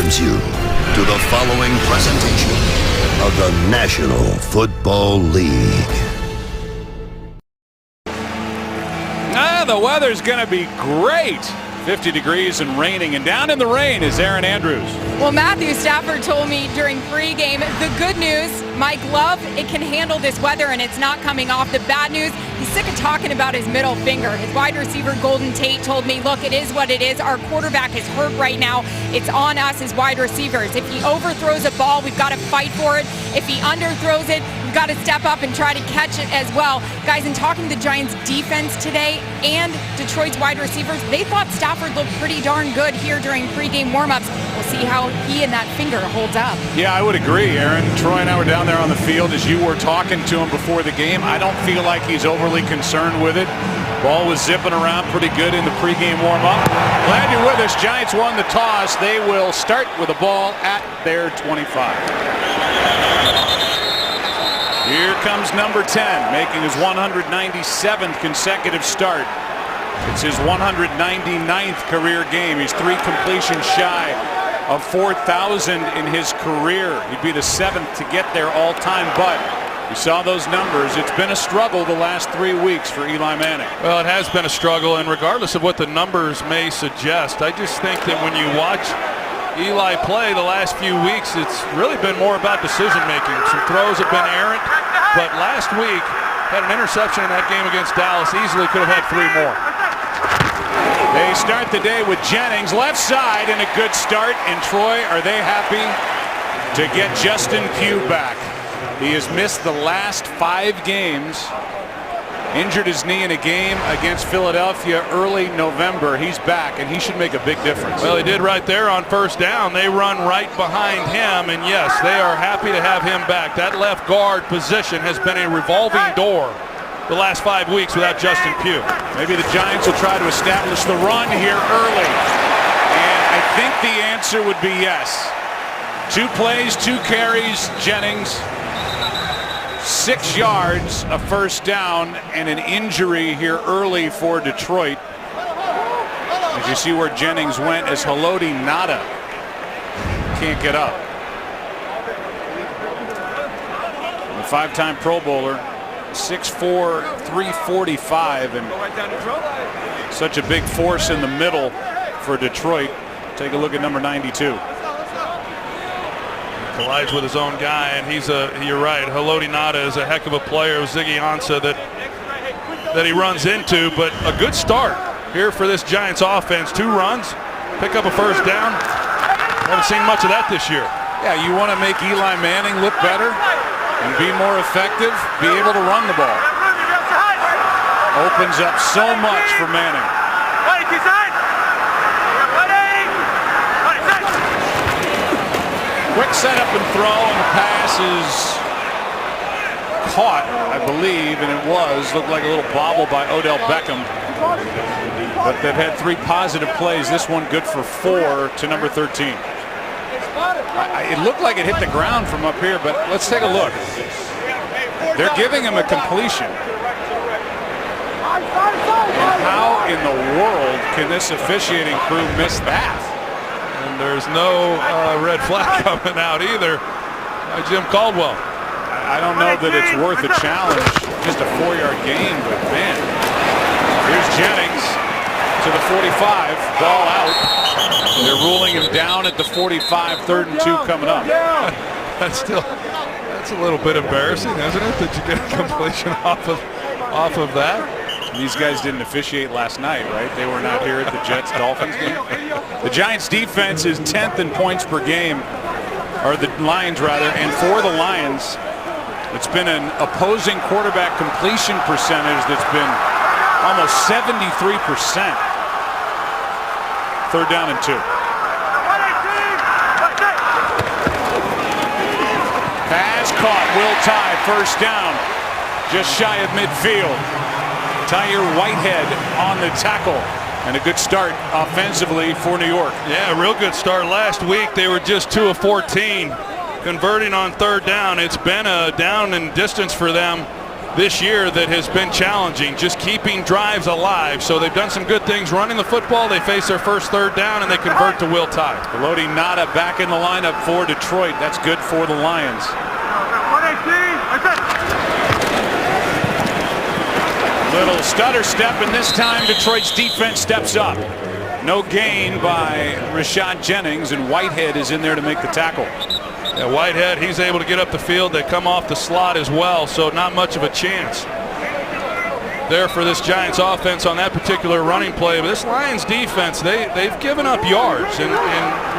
welcomes you to the following presentation of the National Football League. The weather's going to be great. 50 degrees and raining, and down in the rain is Aaron Andrews. Well, Matthew Stafford told me during pregame, the good news, my glove, it can handle this weather and it's not coming off. The bad news, he's sick of talking about his middle finger. His wide receiver, Golden Tate, told me, look, it is what it is. Our quarterback is hurt right now. It's on us as wide receivers. If he overthrows a ball, we've got to fight for it. If he underthrows it, we've got to step up and try to catch it as well. Guys, in talking to the Giants defense today and Detroit's wide receivers, they thought Stafford looked pretty darn good here during pregame warmups. We'll see how he and that finger holds up. Yeah, I would agree, Aaron. Troy and I were down there on the field as you were talking to him before the game. I don't feel like he's overly concerned with it. Ball was zipping around pretty good in the pregame warm-up. Glad you're with us. Giants won the toss. They will start with the ball at their 25. Here comes number 10, making his 197th consecutive start. It's his 199th career game. He's 3 completions shy of 4,000 in his career. He'd be the 7th to get there all time, but you saw those numbers. It's been a struggle the last 3 weeks for Eli Manning. Well, it has been a struggle, and regardless of what the numbers may suggest, I just think that when you watch Eli play the last few weeks, it's really been more about decision making. Some throws have been errant, but last week had an interception in that game against Dallas. Easily could have had 3 more. They start the day with Jennings left side, and a good start. And Troy, are they happy to get Justin Pugh back? He has missed the last 5 games. Injured his knee in a game against Philadelphia early November. He's back, and he should make a big difference. Well, he did right there on first down. They run right behind him, and yes, they are happy to have him back. That left guard position has been a revolving door the last 5 weeks without Justin Pugh. Maybe the Giants will try to establish the run here early. And I think the answer would be yes. 2 plays, 2 carries, Jennings. 6 yards, a first down, and an injury here early for Detroit. As you see where Jennings went, as Haloti Ngata can't get up. The 5-time Pro Bowler, 6'4", 345, and such a big force in the middle for Detroit. Take a look at number 92. Collides with his own guy, and you're right, Haloti Ngata is a heck of a player. Ziggy Ansah that he runs into, but a good start here for this Giants offense. 2 runs, pick up a first down. Haven't seen much of that this year. Yeah, you want to make Eli Manning look better and be more effective, be able to run the ball. Opens up so much for Manning. Quick setup and throw, and the pass is caught, I believe, and it looked like a little bobble by Odell Beckham. But they've had 3 positive plays. This one good for 4 to number 13. It looked like it hit the ground from up here, but let's take a look. They're giving him a completion. And how in the world can this officiating crew miss that? And there's no red flag coming out either by Jim Caldwell. I don't know that it's worth a challenge. Just a 4-yard gain, but man. Here's Jennings to the 45, ball out. They're ruling him down at the 45, 3rd and 2 coming up. That's a little bit embarrassing, isn't it, that you get a completion off of that? These guys didn't officiate last night, right? They were not here at the Jets-Dolphins game. The Giants defense is 10th in points per game, or the Lions rather, and for the Lions, it's been an opposing quarterback completion percentage that's been almost 73%. 3rd down and 2. Pass caught, will tie, first down, just shy of midfield. Tyre Whitehead on the tackle, and a good start offensively for New York. Yeah, real good start. Last week they were just 2 of 14 converting on 3rd down. It's been a down and distance for them this year that has been challenging, just keeping drives alive. So they've done some good things running the football. They face their first third down and they convert to Will Tye. Lodi Nada back in the lineup for Detroit. That's good for the Lions. Little stutter step, and this time Detroit's defense steps up. No gain by Rashad Jennings, and Whitehead is in there to make the tackle. Yeah, Whitehead, he's able to get up the field. They come off the slot as well, so not much of a chance there for this Giants offense on that particular running play. But this Lions defense, they've given up yards, and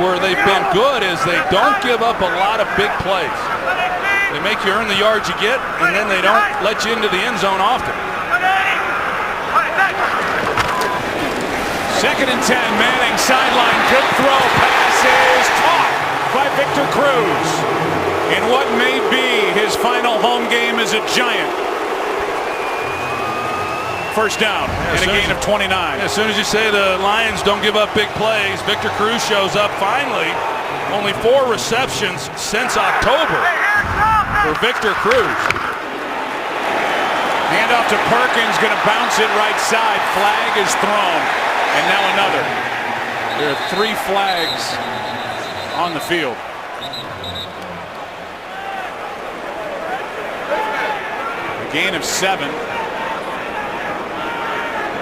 where they've been good is they don't give up a lot of big plays. They make you earn the yards you get, and then they don't let you into the end zone often. 2nd and 10, Manning sideline, good throw, pass is caught by Victor Cruz in what may be his final home game as a Giant. First down and a gain of 29. As soon as you say the Lions don't give up big plays, Victor Cruz shows up finally. Only 4 receptions since October for Victor Cruz. Hand off to Perkins, going to bounce it right side. Flag is thrown. And now another. There are 3 flags on the field. A gain of 7.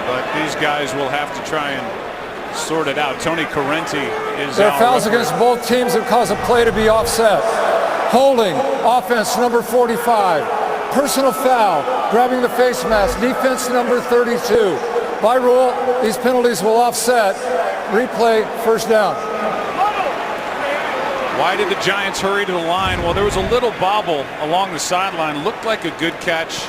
But these guys will have to try and sort it out. Tony Correnti is there are fouls against both teams that cause a play to be offset. Holding, offense number 45. Personal foul, grabbing the face mask, defense number 32. By rule, these penalties will offset. Replay, first down. Why did the Giants hurry to the line? Well, there was a little bobble along the sideline. Looked like a good catch.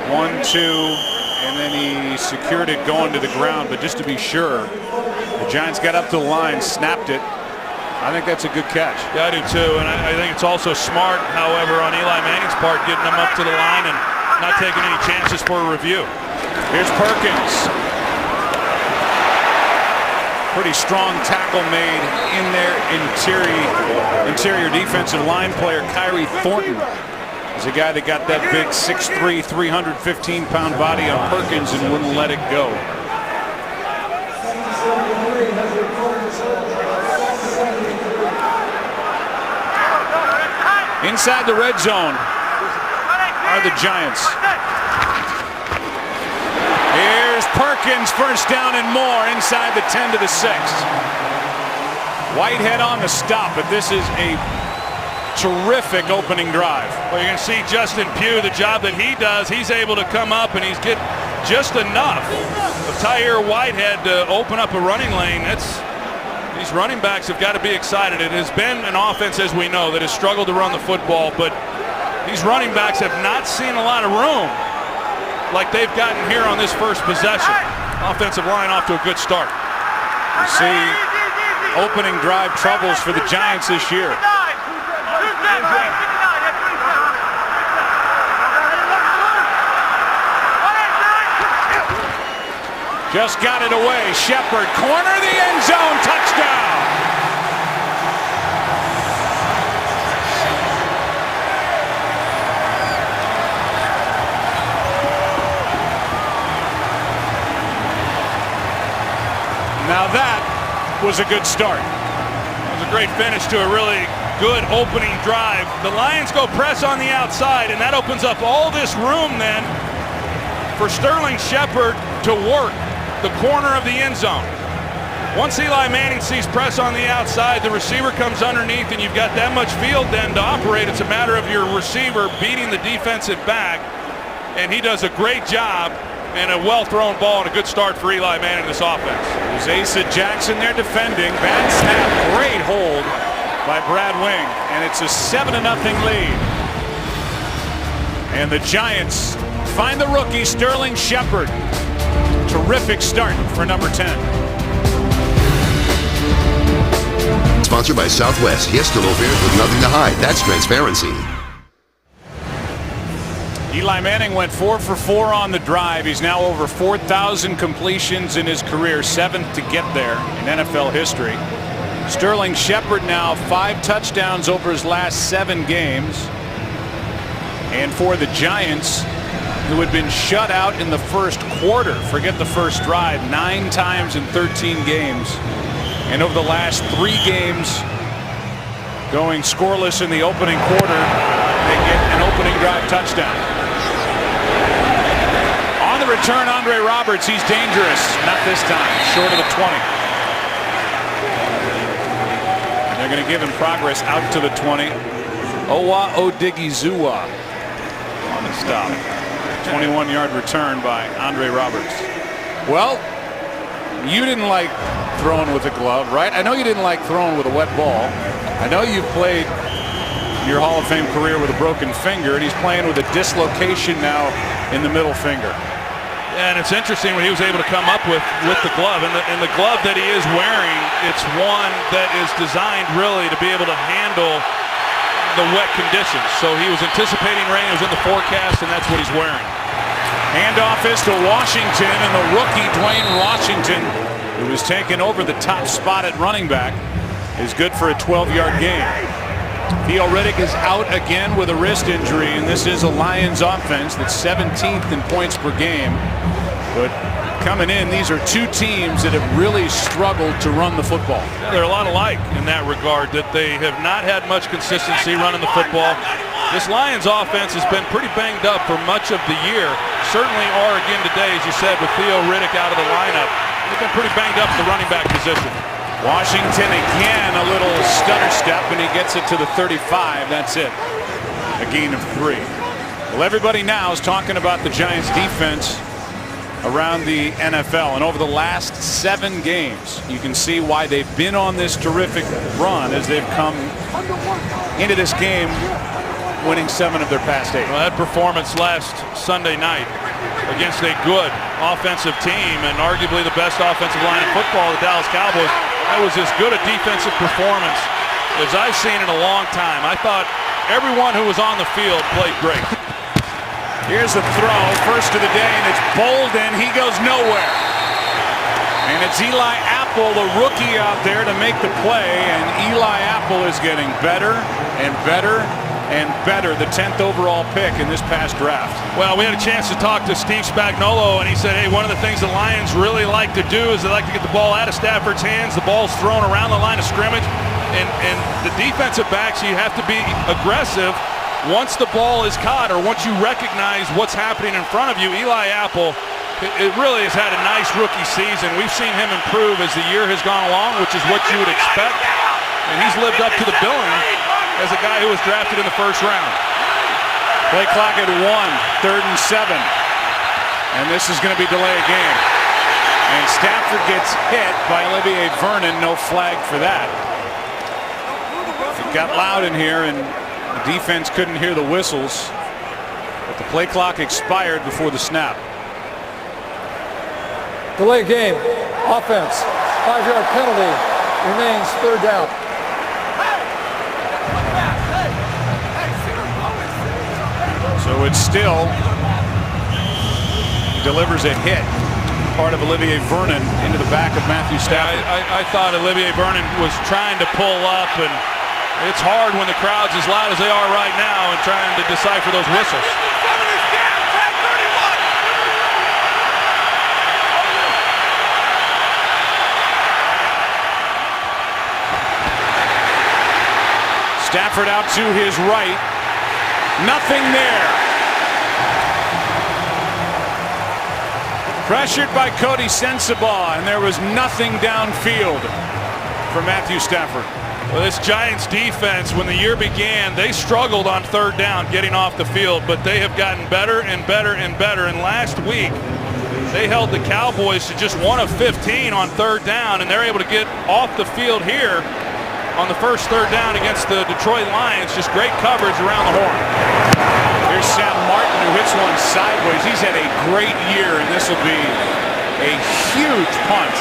1, 2, and then he secured it going to the ground. But just to be sure, the Giants got up to the line, snapped it. I think that's a good catch. Yeah, I do too, and I think it's also smart, however, on Eli Manning's part, getting them up to the line and not taking any chances for a review. Here's Perkins. Pretty strong tackle made in their interior defensive line player. Kyrie Thornton is a guy that got that big 6'3", 315-pound body on Perkins and wouldn't let it go. Inside the red zone are the Giants. Here's Perkins, first down and more inside the 10 to the 6. Whitehead on the stop, but this is a terrific opening drive. Well, you're going to see Justin Pugh, the job that he does. He's able to come up and he's get just enough of Tyre Whitehead to open up a running lane. These running backs have got to be excited. It has been an offense, as we know, that has struggled to run the football, but these running backs have not seen a lot of room like they've gotten here on this first possession. Offensive line off to a good start. You see opening drive troubles for the Giants this year. Just got it away. Shepard, corner the end zone, touchdown. Now that was a good start. It was a great finish to a really good opening drive. The Lions go press on the outside, and that opens up all this room then for Sterling Shepard to work the corner of the end zone. Once Eli Manning sees press on the outside, the receiver comes underneath, and you've got that much field then to operate. It's a matter of your receiver beating the defensive back, and he does a great job, and a well-thrown ball and a good start for Eli Manning in this offense. There's Asa Jackson there defending. Bad snap, great hold by Brad Wing, and it's a 7-0 lead. And the Giants find the rookie Sterling Shepard. Terrific start for number 10. Sponsored by Southwest. Yes to low fares with nothing to hide. That's transparency. Eli Manning went 4 for 4 on the drive. He's now over 4,000 completions in his career, 7th to get there in NFL history. Sterling Shepard now 5 touchdowns over his last 7 games. And for the Giants, who had been shut out in the first quarter, forget the first drive, 9 times in 13 games. And over the last 3 games, going scoreless in the opening quarter, they get an opening drive touchdown. On the return, Andre Roberts, he's dangerous. Not this time, short of the 20. And they're going to give him progress out to the 20. Owa Odigizua on the stop. 21-yard return by Andre Roberts. Well, you didn't like throwing with a glove, right? I know you didn't like throwing with a wet ball. I know you've played your Hall of Fame career with a broken finger, and he's playing with a dislocation now in the middle finger. And it's interesting what he was able to come up with the glove. And the glove that he is wearing, it's one that is designed really to be able to handle the wet conditions. So he was anticipating rain. It was in the forecast, and that's what he's wearing. Handoff is to Washington, and the rookie Dwayne Washington, who was taking over the top spot at running back, is good for a 12-yard gain. Theo Riddick is out again with a wrist injury, and this is a Lions offense that's 17th in points per game. But coming in, these are 2 teams that have really struggled to run the football. Yeah, they're a lot alike in that regard, that they have not had much consistency running the football. This Lions offense has been pretty banged up for much of the year. Certainly are again today, as you said, with Theo Riddick out of the lineup. They've been pretty banged up at the running back position. Washington again, a little stutter step, and he gets it to the 35. That's it. A gain of 3. Well, everybody now is talking about the Giants defense around the NFL, and over the last 7 games, you can see why they've been on this terrific run as they've come into this game winning 7 of their past 8. Well, that performance last Sunday night against a good offensive team and arguably the best offensive line in football, the Dallas Cowboys, that was as good a defensive performance as I've seen in a long time. I thought everyone who was on the field played great. Here's the throw, first of the day, and it's Bolden. He goes nowhere. And it's Eli Apple, the rookie, out there to make the play, and Eli Apple is getting better and better and better, the 10th overall pick in this past draft. Well, we had a chance to talk to Steve Spagnuolo, and he said, hey, one of the things the Lions really like to do is they like to get the ball out of Stafford's hands. The ball's thrown around the line of scrimmage, and the defensive backs, you have to be aggressive once the ball is caught or once you recognize what's happening in front of you. Eli Apple, it really has had a nice rookie season. We've seen him improve as the year has gone along, which is what you would expect, and he's lived up to the billing as a guy who was drafted in the first round. Play clock at 1, 3rd and 7. And this is going to be delay a game. And Stafford gets hit by Olivier Vernon. No flag for that. It got loud in here, and the defense couldn't hear the whistles. But the play clock expired before the snap. Delay game. Offense. 5-yard penalty. Remains 3rd down. So it's still delivers a hit. Part of Olivier Vernon into the back of Matthew Stafford. I thought Olivier Vernon was trying to pull up, and it's hard when the crowd's as loud as they are right now and trying to decipher those whistles. Stafford out to his right. Nothing there. Pressured by Cody Sensabaugh, and there was nothing downfield for Matthew Stafford. Well, this Giants defense, when the year began, they struggled on 3rd down getting off the field, but they have gotten better and better and better. And last week, they held the Cowboys to just 1 of 15 on 3rd down, and they're able to get off the field here on the first 3rd down against the Detroit Lions. Just great coverage around the horn. Here's Sam Martin, who hits one sideways. He's had a great year, and this will be a huge punt.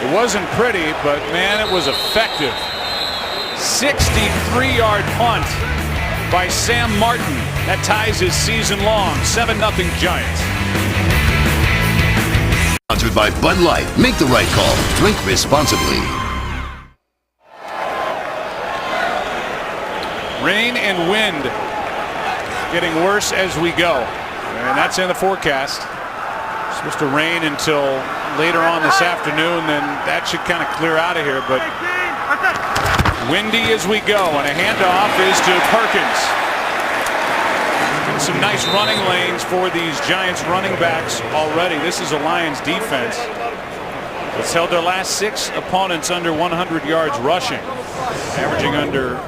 It wasn't pretty, but man, it was effective. 63-yard punt by Sam Martin. That ties his season long. 7-0 Giants. Sponsored by Bud Light. Make the right call. Drink responsibly. Rain and wind getting worse as we go. And that's in the forecast. It's supposed to rain until later on this afternoon, then that should kind of clear out of here. But windy as we go, and a handoff is to Perkins. Some nice running lanes for these Giants running backs already. This is a Lions defense that's held their last 6 opponents under 100 yards rushing, averaging under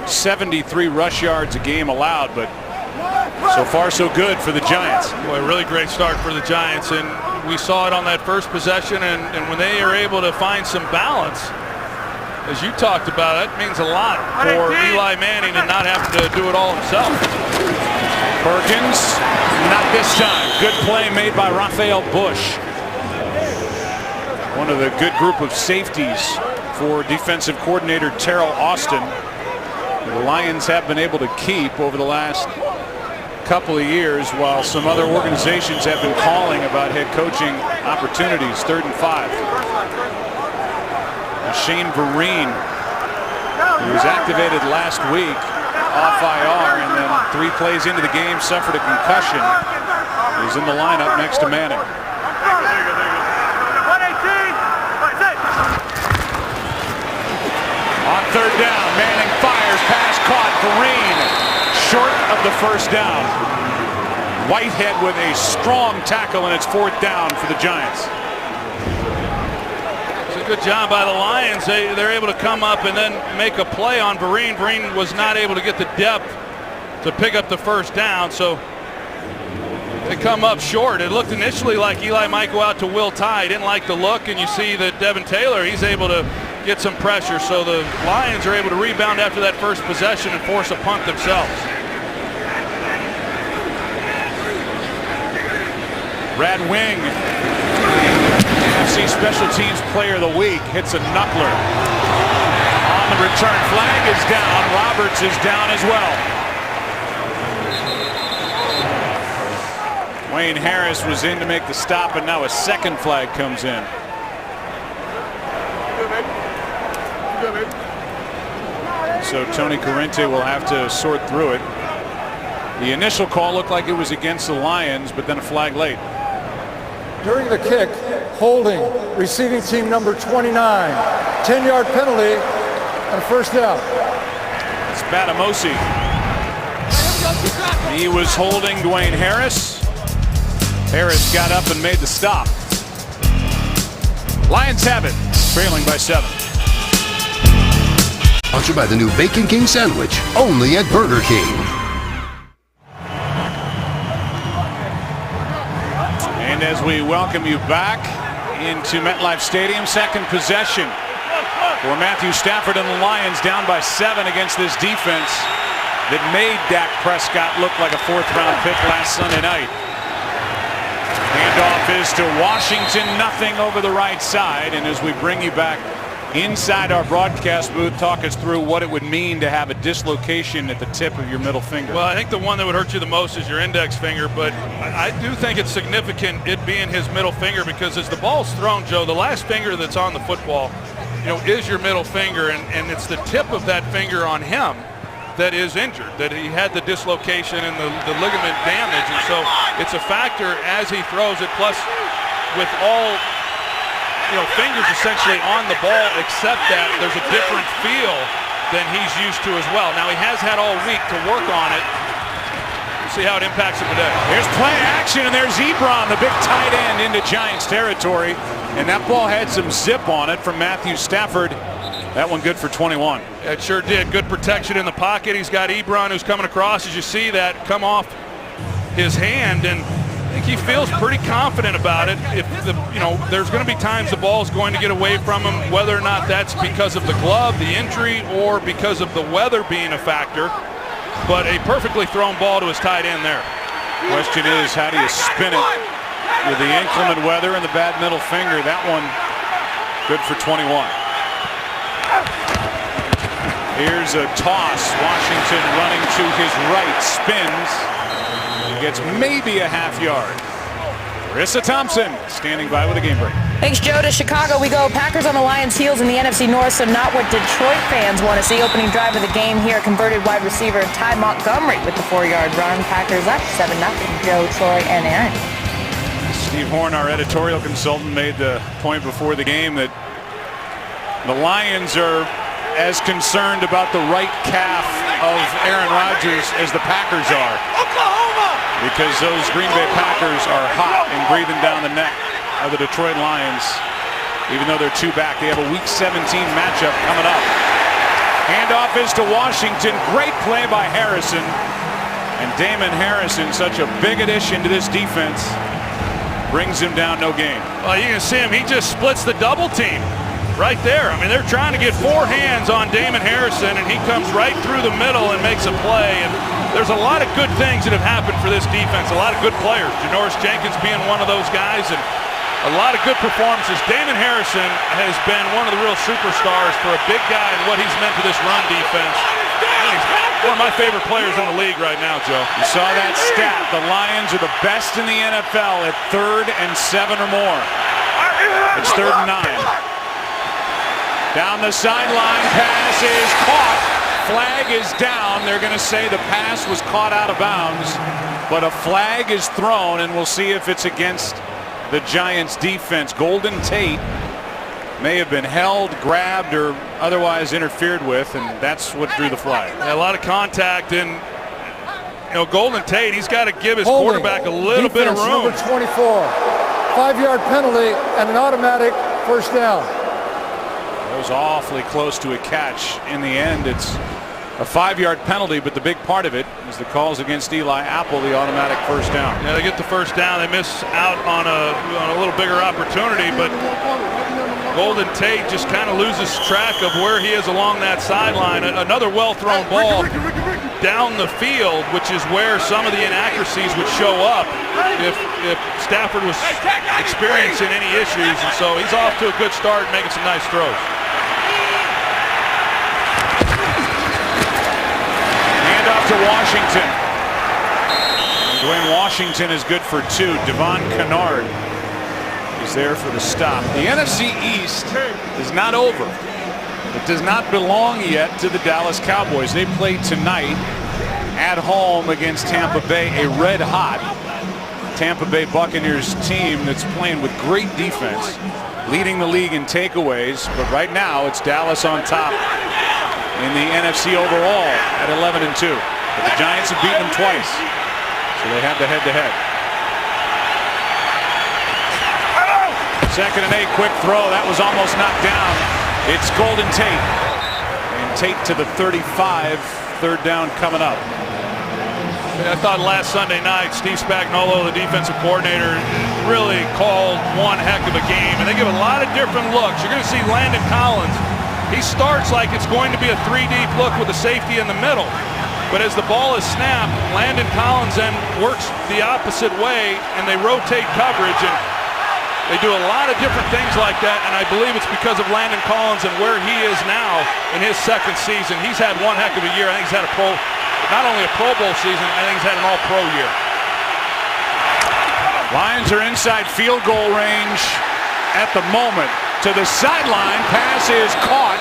73 rush yards a game allowed, but so far so good for the Giants. Boy, a really great start for the Giants, and we saw it on that first possession, and when they are able to find some balance, as you talked about, that means a lot for Eli Manning and not having to do it all himself. Perkins, not this time. Good play made by Raphael Bush. One of the good group of safeties for defensive coordinator Terrell Austin. The Lions have been able to keep over the last couple of years, while some other organizations have been calling about head coaching opportunities. 3rd and 5. Shane Vereen, who was activated last week off IR, and then 3 plays into the game suffered a concussion, is in the lineup next to Manning. On 3rd down, Manning fires, pass caught, Vereen short of the 1st down. Whitehead with a strong tackle, and it's 4th down for the Giants. Good job by the Lions. They're able to come up and then make a play on Vereen. Vereen was not able to get the depth to pick up the 1st down, so they come up short. It looked initially like Eli might go out to Will Tye. Didn't like the look, and you see that Devin Taylor, he's able to get some pressure. So the Lions are able to rebound after that first possession and force a punt themselves. Brad Wing, NFC Special Teams Player of the Week, hits a knuckler. On the return, flag is down. Roberts is down as well. Wayne Harris was in to make the stop, and now a 2nd flag comes in. So Tony Corrente will have to sort through it. The initial call looked like it was against the Lions, but then a flag late. During the kick, holding receiving team number 29. 10-yard penalty and a 1st down. It's Batamosi. He was holding Dwayne Harris. Harris got up and made the stop. Lions have it, trailing by 7. Sponsored by the new Bacon King sandwich, only at Burger King. And as we welcome you back into MetLife Stadium, 2nd possession for Matthew Stafford and the Lions, down by 7 against this defense that made Dak Prescott look like a 4th-round pick last Sunday night. Handoff is to Washington, nothing over the right side. And as we bring you back inside our broadcast booth, talk us through what it would mean to have a dislocation at the tip of your middle finger. Well, I think the one that would hurt you the most is your index finger, but I do think it's significant it being his middle finger, because as the ball's thrown, Joe, the last finger that's on the football, is your middle finger, and it's the tip of that finger on him that is injured, that he had the dislocation and the ligament damage, and so it's a factor as he throws it, plus with all fingers essentially on the ball, except that there's a different feel than he's used to as well. Now he has had all week to work on it. We'll see how it impacts him today. Here's play action, and there's Ebron, the big tight end, into Giants territory, and that ball had some zip on it from Matthew Stafford. That one good for 21. It sure did. Good protection in the pocket. He's got Ebron who's coming across, as you see that come off his hand, and I think he feels pretty confident about it. If there's going to be times the ball's going to get away from him, whether or not that's because of the glove, the injury, or because of the weather being a factor. But a perfectly thrown ball to his tight end there. Question is, how do you spin it with the inclement weather and the bad middle finger? That one good for 21. Here's a toss. Washington running to his right, spins. He gets maybe a half yard. Marissa Thompson standing by with a game break. Thanks, Joe. To Chicago we go. Packers on the Lions' heels in the NFC North, so not what Detroit fans want to see. Opening drive of the game here, converted wide receiver Ty Montgomery with the 4-yard run. Packers up 7-0. Joe, Troy, and Aaron. Steve Horn, our editorial consultant, made the point before the game that the Lions are as concerned about the right calf of Aaron Rodgers as the Packers are. Oklahoma! Because those Green Bay Packers are hot and breathing down the neck of the Detroit Lions. Even though they're 2 back, they have a Week 17 matchup coming up. Handoff is to Washington. Great play by Harrison. And Damon Harrison, such a big addition to this defense, brings him down, no gain. Well, you can see him. He just splits the double team right there. I mean, they're trying to get 4 hands on Damon Harrison, and he comes right through the middle and makes a play. And there's a lot of good things that have happened for this defense. A lot of good players. Janoris Jenkins being one of those guys, and a lot of good performances. Damon Harrison has been one of the real superstars for a big guy and what he's meant to this run defense. He's one of my favorite players in the league right now, Joe. You saw that stat. The Lions are the best in the NFL at 3rd and 7 or more. It's 3rd and 9. Down the sideline, pass is caught. Flag is down. They're going to say the pass was caught out of bounds, but a flag is thrown, and we'll see if it's against the Giants defense. Golden Tate may have been held, grabbed, or otherwise interfered with, and that's what drew the flag. Yeah, a lot of contact, and Golden Tate, he's got to give his quarterback a little bit of room. Number 24, 5-yard penalty and an automatic first down. That was awfully close to a catch. In the end, it's a 5-yard penalty, but the big part of it is the calls against Eli Apple, the automatic first down. Yeah, they get the first down. They miss out on a little bigger opportunity, but Golden Tate just kind of loses track of where he is along that sideline. Another well-thrown ball down the field, which is where some of the inaccuracies would show up if Stafford was experiencing any issues. And so he's off to a good start, making some nice throws. To Washington. Dwayne Washington is good for 2. Devon Kennard is there for the stop. The NFC East is not over. It does not belong yet to the Dallas Cowboys. They play tonight at home against Tampa Bay, a red-hot Tampa Bay Buccaneers team that's playing with great defense, leading the league in takeaways. But right now, it's Dallas on top in the NFC overall at 11-2. But the Giants have beaten them twice, so they have the head-to-head. 2nd and 8, quick throw. That was almost knocked down. It's Golden Tate. And Tate to the 35. 3rd down coming up. I thought last Sunday night, Steve Spagnuolo, the defensive coordinator, really called one heck of a game. And they give a lot of different looks. You're going to see Landon Collins. He starts like it's going to be a 3-deep look with a safety in the middle. But as the ball is snapped, Landon Collins then works the opposite way, and they rotate coverage, and they do a lot of different things like that, and I believe it's because of Landon Collins and where he is now in his 2nd season. He's had one heck of a year. I think he's had not only a Pro Bowl season, I think he's had an All-Pro year. Lions are inside field goal range at the moment. To the sideline, pass is caught.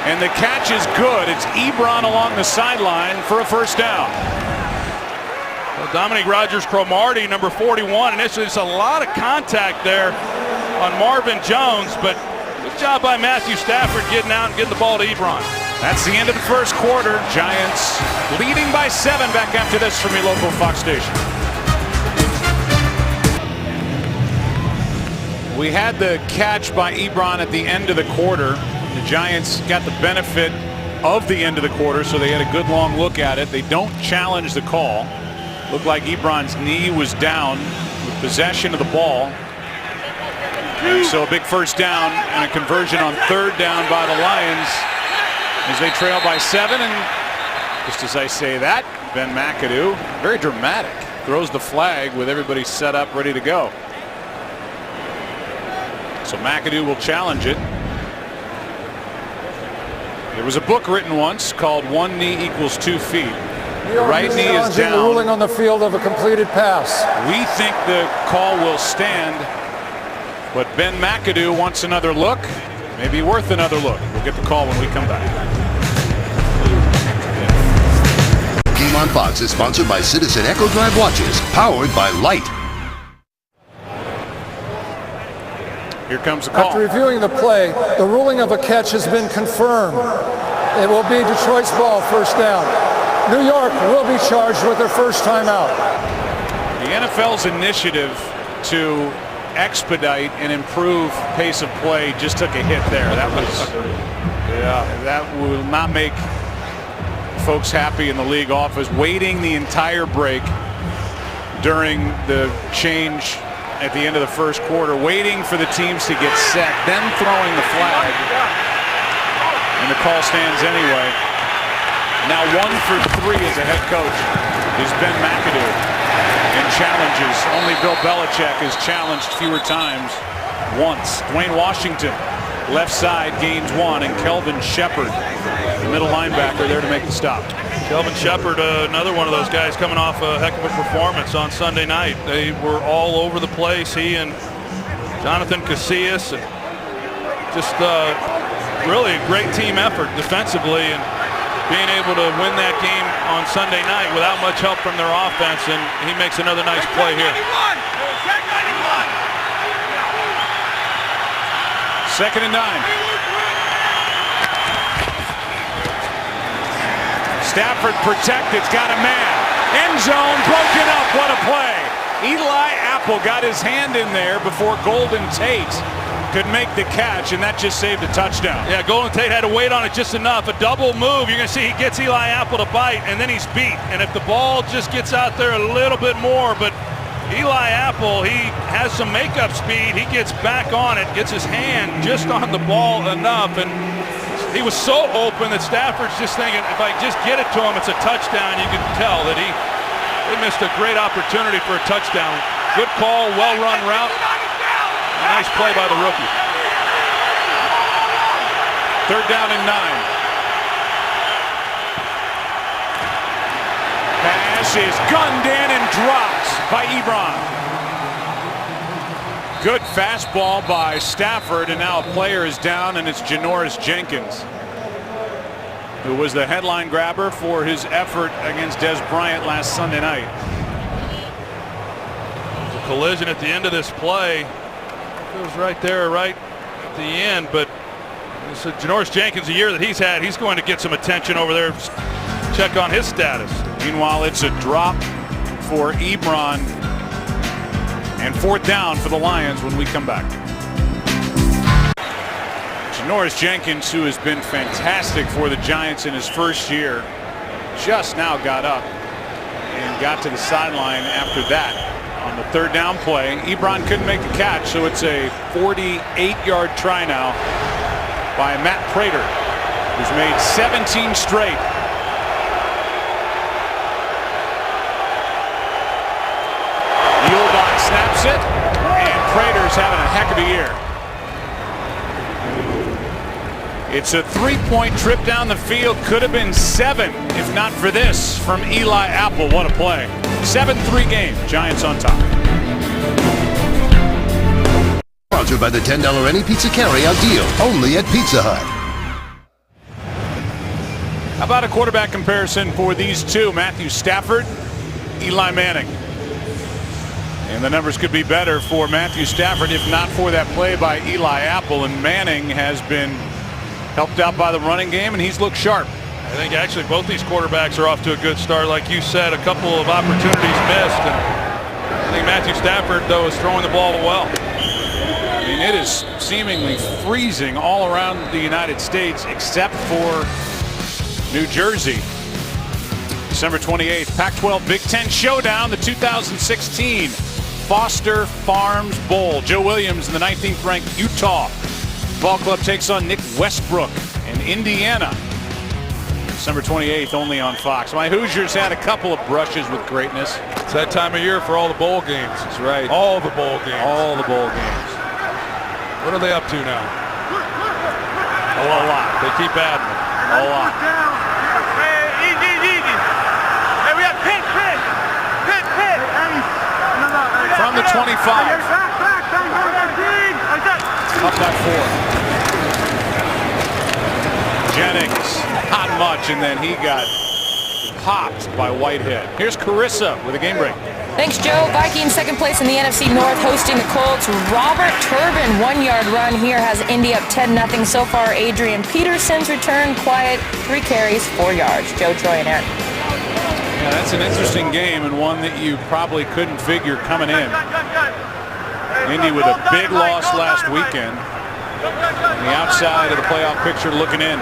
And the catch is good. It's Ebron along the sideline for a first down. Well, Dominique Rodgers-Cromartie, number 41. Initially, it's a lot of contact there on Marvin Jones, but good job by Matthew Stafford getting out and getting the ball to Ebron. That's the end of the first quarter. Giants leading by 7. Back after this from your local Fox station. We had the catch by Ebron at the end of the quarter. The Giants got the benefit of the end of the quarter, so they had a good long look at it. They don't challenge the call. Looked like Ebron's knee was down with possession of the ball. And so a big first down and a conversion on 3rd down by the Lions as they trail by 7. And just as I say that, Ben McAdoo, very dramatic, throws the flag with everybody set up, ready to go. So McAdoo will challenge it. There was a book written once called One Knee Equals 2 Feet. The right knee is down. Ruling on the field of a completed pass. We think the call will stand But Ben McAdoo wants another look. Maybe worth another look. We'll get the call when we come back. Game on Fox is sponsored by Citizen Echo Drive watches, powered by Light. Here comes the call. After reviewing the play, the ruling of a catch has been confirmed. It will be Detroit's ball, first down. New York will be charged with their first timeout. The NFL's initiative to expedite and improve pace of play just took a hit there. That will not make folks happy in the league office. Waiting the entire break during the change at the end of the first quarter, waiting for the teams to get set, then throwing the flag, and the call stands anyway. Now 1 for 3 as a head coach is Ben McAdoo in challenges. Only Bill Belichick has challenged fewer times, once. Dwayne Washington, left side, gains 1, and Kelvin Shepard, the middle linebacker, there to make the stop. Kelvin Shepard, another one of those guys coming off a heck of a performance on Sunday night. They were all over the place. He and Jonathan Casillas, and just really a great team effort defensively, and being able to win that game on Sunday night without much help from their offense, and he makes another nice play here. Second and 9. Stafford protected, got a man. End zone broken up, what a play. Eli Apple got his hand in there before Golden Tate could make the catch, and that just saved a touchdown. Yeah, Golden Tate had to wait on it just enough. A double move, you're going to see he gets Eli Apple to bite, and then he's beat. And if the ball just gets out there a little bit more, but Eli Apple, he has some makeup speed. He gets back on it, gets his hand just on the ball enough, and he was so open that Stafford's just thinking, if I just get it to him, it's a touchdown. You can tell that he missed a great opportunity for a touchdown. Good call, well-run route. A nice play by the rookie. Third down and 9. Pass is gunned in and dropped by Ebron. Good fastball by Stafford, and now a player is down, and it's Janoris Jenkins, who was the headline grabber for his effort against Des Bryant last Sunday night. There's a collision at the end of this play. It was right there, right at the end, but Janoris Jenkins, the year that he's had, he's going to get some attention over there. Check on his status. Meanwhile, it's a drop for Ebron, and fourth down for the Lions when we come back. Janoris Jenkins, who has been fantastic for the Giants in his first year, just now got up and got to the sideline after that on the third down play. Ebron couldn't make the catch, so it's a 48-yard try now by Matt Prater, who's made 17 straight. Snaps it, and Prater's having a heck of a year. It's a 3-point trip down the field. Could have been 7 if not for this from Eli Apple. What a play. 7-3 game. Giants on top. Sponsored by the $10 any pizza carryout deal, only at Pizza Hut. How about a quarterback comparison for these two? Matthew Stafford, Eli Manning. And the numbers could be better for Matthew Stafford if not for that play by Eli Apple. And Manning has been helped out by the running game, and he's looked sharp. I think actually both these quarterbacks are off to a good start. Like you said, a couple of opportunities missed. And I think Matthew Stafford, though, is throwing the ball well. I mean, it is seemingly freezing all around the United States except for New Jersey. December 28th, Pac-12 Big Ten Showdown, the 2016 Foster Farms Bowl. Joe Williams and the 19th ranked Utah Ball Club takes on Nick Westbrook in Indiana. December 28th, only on Fox. My Hoosiers had a couple of brushes with greatness. It's that time of year for all the bowl games. That's right. All the bowl games. All the bowl games. What are they up to now? A lot. They keep adding them. A lot. Easy. Hey, we have pit. From the 25. Up by 4. Jennings, not much, and then he got popped by Whitehead. Here's Carissa with a game break. Thanks, Joe. Vikings second place in the NFC North, hosting the Colts. Robert Turbin, 1-yard run here, has Indy up 10-0 so far. Adrian Peterson's return, quiet, 3 carries, 4 yards. Joe, Troy, and Aaron. Yeah, that's an interesting game and one that you probably couldn't figure coming in. Indy with a big loss last weekend. On the outside of the playoff picture looking in.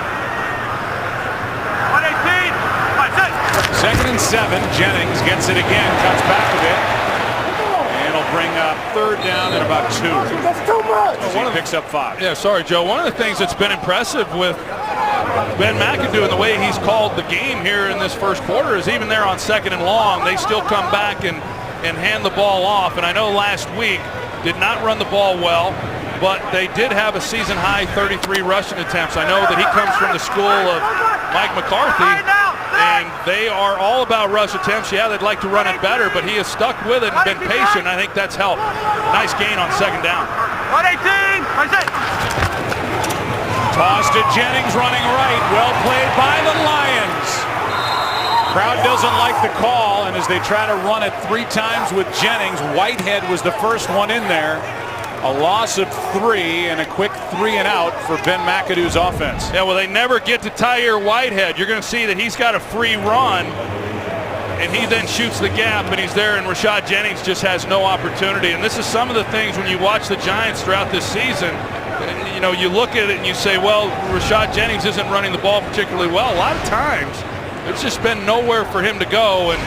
2nd and 7. Jennings gets it again, cuts back a bit, and will bring up 3rd down and about 2. That's too much. As he picks up 5. Yeah, sorry, Joe. One of the things that's been impressive with Ben McAdoo and the way he's called the game here in this first quarter is even there on 2nd and long, they still come back and hand the ball off. And I know last week did not run the ball well, but they did have a season-high 33 rushing attempts. I know that he comes from the school of Mike McCarthy, and they are all about rush attempts. Yeah, they'd like to run it better, but he has stuck with it and been patient. I think that's helped. Nice gain on 2nd down. 118. Toss to Jennings running right. Well played by the Lions. Crowd doesn't like the call, and as they try to run it 3 times with Jennings, Whitehead was the first one in there. A loss of 3 and a quick 3 and out for Ben McAdoo's offense. Yeah, well, they never get to Tyre Whitehead. You're going to see that he's got a free run, and he then shoots the gap, and he's there, and Rashad Jennings just has no opportunity. And this is some of the things when you watch the Giants throughout this season, you know, you look at it and you say, well, Rashad Jennings isn't running the ball particularly well. A lot of times, there's just been nowhere for him to go, and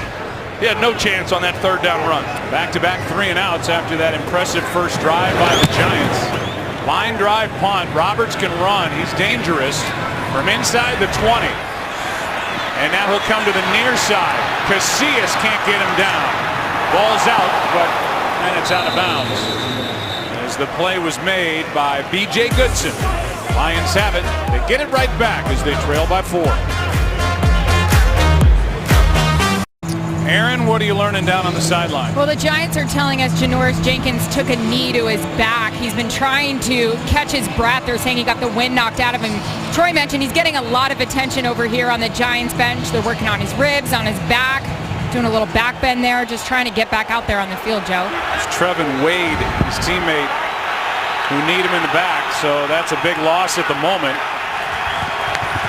he had no chance on that 3rd down run. Back-to-back 3 and outs after that impressive first drive by the Giants. Line drive punt. Roberts can run. He's dangerous from inside the 20. And now he'll come to the near side. Casillas can't get him down. Ball's out, but then it's out of bounds. As the play was made by B.J. Goodson. Lions have it. They get it right back as they trail by 4. Aaron, what are you learning down on the sideline? Well, the Giants are telling us Janoris Jenkins took a knee to his back. He's been trying to catch his breath. They're saying he got the wind knocked out of him. Troy mentioned he's getting a lot of attention over here on the Giants bench. They're working on his ribs, on his back, doing a little back bend there, just trying to get back out there on the field, Joe. It's Trevin Wade, his teammate, who need him in the back, so that's a big loss at the moment.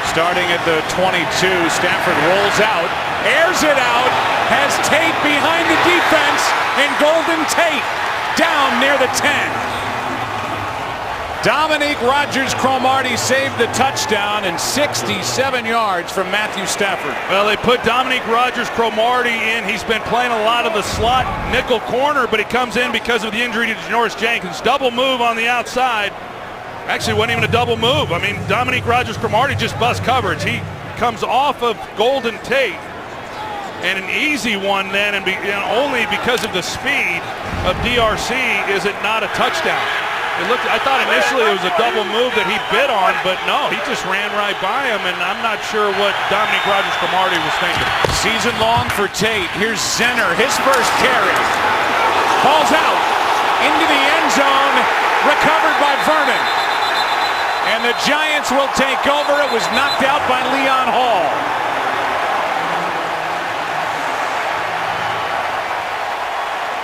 Starting at the 22, Stafford rolls out, airs it out, has Tate behind the defense, and Golden Tate down near the 10. Dominique Rodgers-Cromartie saved the touchdown and 67 yards from Matthew Stafford. Well, they put Dominique Rodgers-Cromartie in. He's been playing a lot of the slot nickel corner, but he comes in because of the injury to Janoris Jenkins. Double move on the outside. Actually, wasn't even a double move. I mean, Dominique Rodgers-Cromartie just bust coverage. He comes off of Golden Tate, and an easy one then, and only because of the speed of DRC is it not a touchdown. I thought initially it was a double move that he bid on, but no, he just ran right by him, and I'm not sure what Dominique Rodgers-Cromartie was thinking. Season long for Tate. Here's Zenner, his first carry. Falls out into the end zone, recovered by Vernon. And the Giants will take over. It was knocked out by Leon Hall.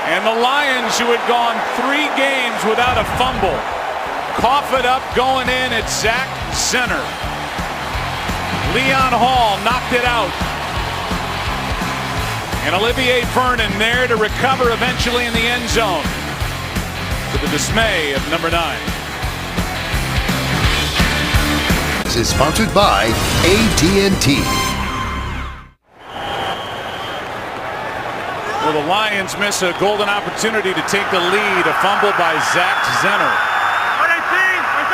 And the Lions, who had gone 3 games without a fumble, cough it up going in at Zach Zenner. Leon Hall knocked it out. And Olivier Vernon there to recover eventually in the end zone, to the dismay of number 9. This is sponsored by AT&T. Well, the Lions miss a golden opportunity to take the lead. A fumble by Zach Zenner.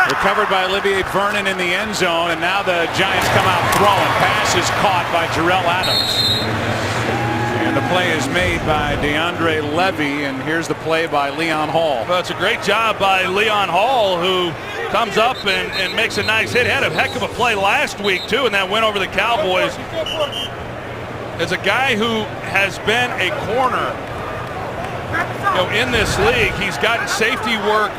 Recovered by Olivier Vernon in the end zone, and now the Giants come out throwing. Pass is caught by Jarrell Adams. And the play is made by DeAndre Levy, and here's the play by Leon Hall. Well, it's a great job by Leon Hall, who comes up and makes a nice hit. Had a heck of a play last week, too, and that win over the Cowboys. As a guy who has been a corner, in this league, he's gotten safety work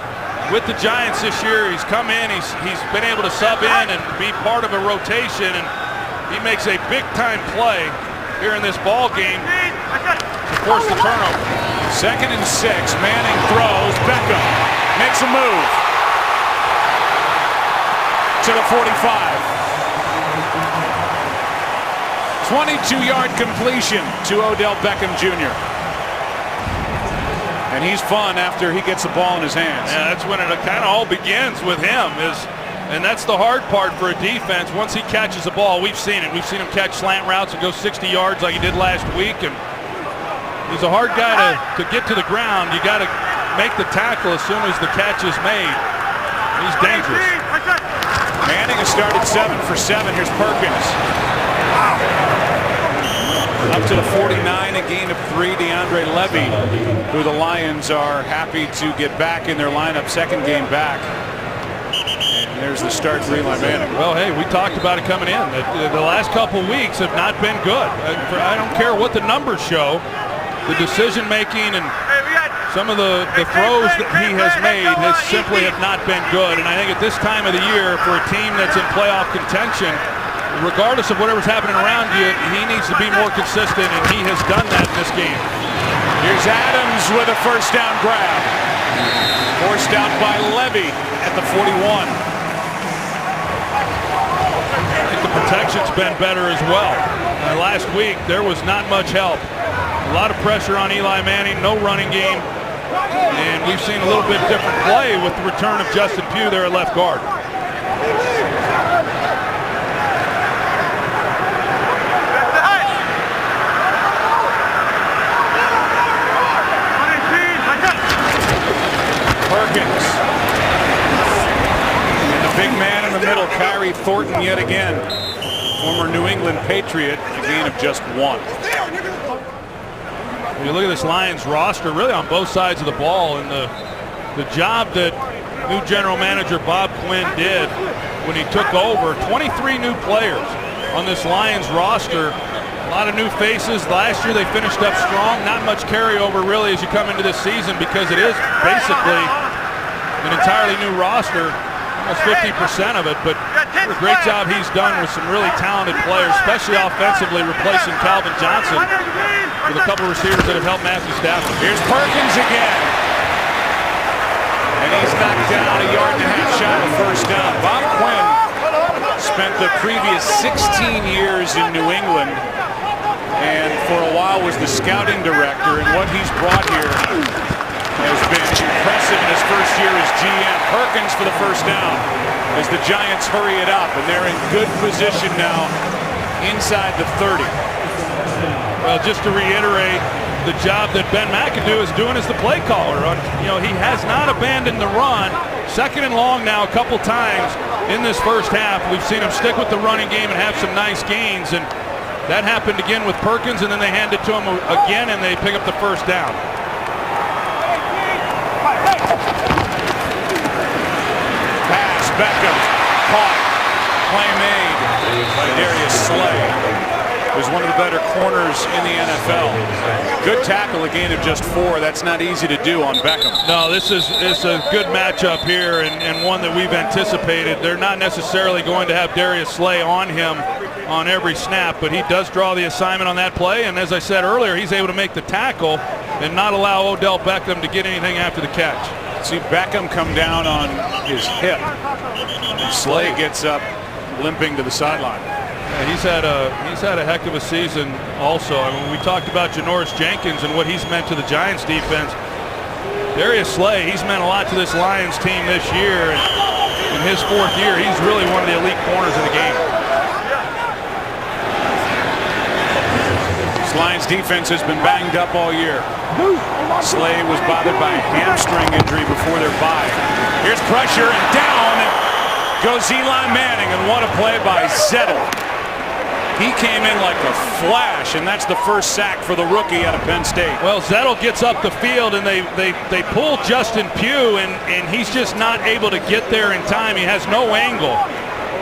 with the Giants this year. He's come in, he's been able to sub in and be part of a rotation, and he makes a big-time play here in this ball game to force the turnover. 2nd and 6. Manning throws. Beckham makes a move to the 45. 22-yard completion to Odell Beckham Jr. And he's fun after he gets the ball in his hands. Yeah, that's when it kind of all begins with him. And that's the hard part for a defense. Once he catches the ball, we've seen it. We've seen him catch slant routes and go 60 yards like he did last week. And he's a hard guy to get to the ground. You got to make the tackle as soon as the catch is made. He's dangerous. Manning has started 7 for 7. Here's Perkins. Up to the 49, a gain of 3. DeAndre Levy, who the Lions are happy to get back in their lineup, 2nd game back. And there's the start for Eli Manning. Well, hey, we talked about it coming in. The last couple weeks have not been good. I don't care what the numbers show. The decision making and some of the throws that he has made simply have not been good. And I think at this time of the year, for a team that's in playoff contention, regardless of whatever's happening around you, he needs to be more consistent, and he has done that in this game. Here's Adams with a first down grab. Forced out by Levy at the 41. I think the protection's been better as well. Last week, there was not much help. A lot of pressure on Eli Manning, no running game, and we've seen a little bit different play with the return of Justin Pugh there at left guard. Perkins. And the big man in the middle, Kyrie Thornton yet again. Former New England Patriot, a gain of just 1. You look at this Lions roster really on both sides of the ball, and the job that new general manager Bob Quinn did when he took over. 23 new players on this Lions roster. A lot of new faces. Last year they finished up strong. Not much carryover really as you come into this season because it is basically an entirely new roster, almost 50% of it. But what a great job he's done with some really talented players, especially offensively, replacing Calvin Johnson with a couple of receivers that have helped Matthew Stafford. Here's Perkins again. And he's knocked down a 1.5 yard shy of first down. Bob Quinn spent the previous 16 years in New England, and for a while was the scouting director, and what he's brought here has been impressive in his first year as GM. Perkins for the first down as the Giants hurry it up, and they're in good position now inside the 30. Well, just to reiterate, the job that Ben McAdoo is doing as the play caller. He has not abandoned the run. 2nd and long now a couple times in this first half. We've seen him stick with the running game and have some nice gains, and that happened again with Perkins, and then they hand it to him again, and they pick up the first down. Pass, Beckham, caught, play made by Darius Slay. Was one of the better corners in the NFL. Good tackle, a gain of just 4. That's not easy to do on Beckham. No, it's a good matchup here, and one that we've anticipated. They're not necessarily going to have Darius Slay on him on every snap, but he does draw the assignment on that play, and as I said earlier, he's able to make the tackle and not allow Odell Beckham to get anything after the catch. See Beckham come down on his hip. Slay gets up limping to the sideline. Yeah, he's had a heck of a season also. I mean, we talked about Janoris Jenkins and what he's meant to the Giants defense. Darius Slay, he's meant a lot to this Lions team this year. And in his 4th year, he's really one of the elite corners in the game. This Lions defense has been banged up all year. Slay was bothered by a hamstring injury before their bye. Here's pressure, and down goes Eli Manning, and what a play by Zettel. He came in like a flash, and that's the first sack for the rookie out of Penn State. Well, Zettel gets up the field, and they pull Justin Pugh, and he's just not able to get there in time. He has no angle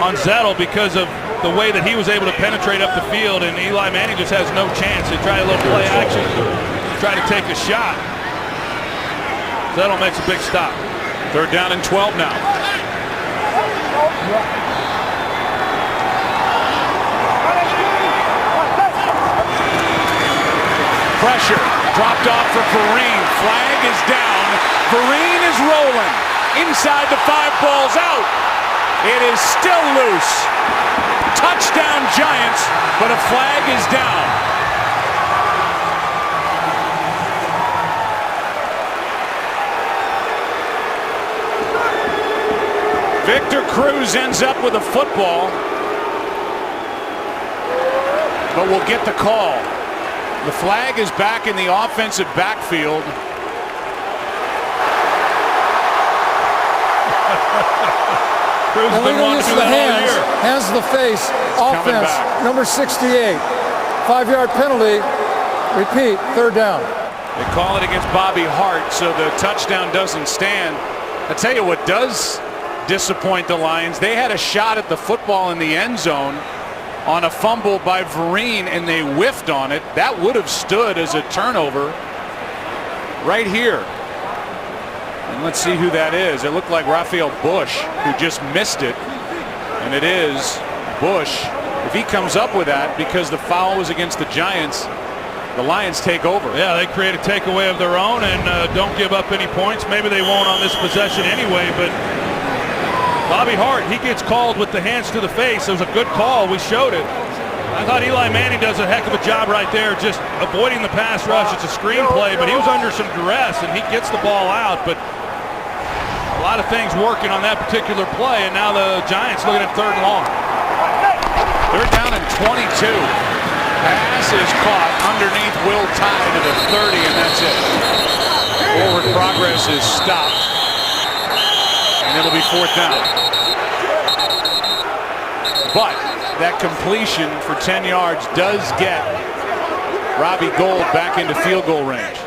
on Zettel because of the way that he was able to penetrate up the field, and Eli Manning just has no chance. They try a little play action, try to take a shot. Zettel makes a big stop. Third down and 12 now. Pressure dropped off for Vereen. Flag is down. Vereen is rolling. Inside the 5, ball's out. It is still loose. Touchdown Giants, but a flag is down. Victor Cruz ends up with a football, but we'll get the call. The flag is back in the offensive backfield. Cruz has been wanting to do that all year. Hands to the face. Offense, number 68. 5-yard penalty. Repeat, third down. They call it against Bobby Hart, so the touchdown doesn't stand. I tell you what does disappoint the Lions. They had a shot at the football in the end zone on a fumble by Vereen, and they whiffed on it. That would have stood as a turnover right here. And let's see who that is. It looked like Raphael Bush, who just missed it. And it is Bush. If he comes up with that, because the foul was against the Giants, the Lions take over. Yeah, they create a takeaway of their own and don't give up any points. Maybe they won't on this possession anyway, but Bobby Hart, he gets called with the hands to the face. It was a good call. We showed it. I thought Eli Manning does a heck of a job right there, just avoiding the pass rush. It's a screen play, but he was under some duress, and he gets the ball out. But a lot of things working on that particular play, and now the Giants looking at third and long. Third down and 22. Pass is caught underneath Will Tye to the 30, and that's it. Forward progress is stopped, and it'll be fourth down. But that completion for 10 yards does get Robbie Gould back into field goal range,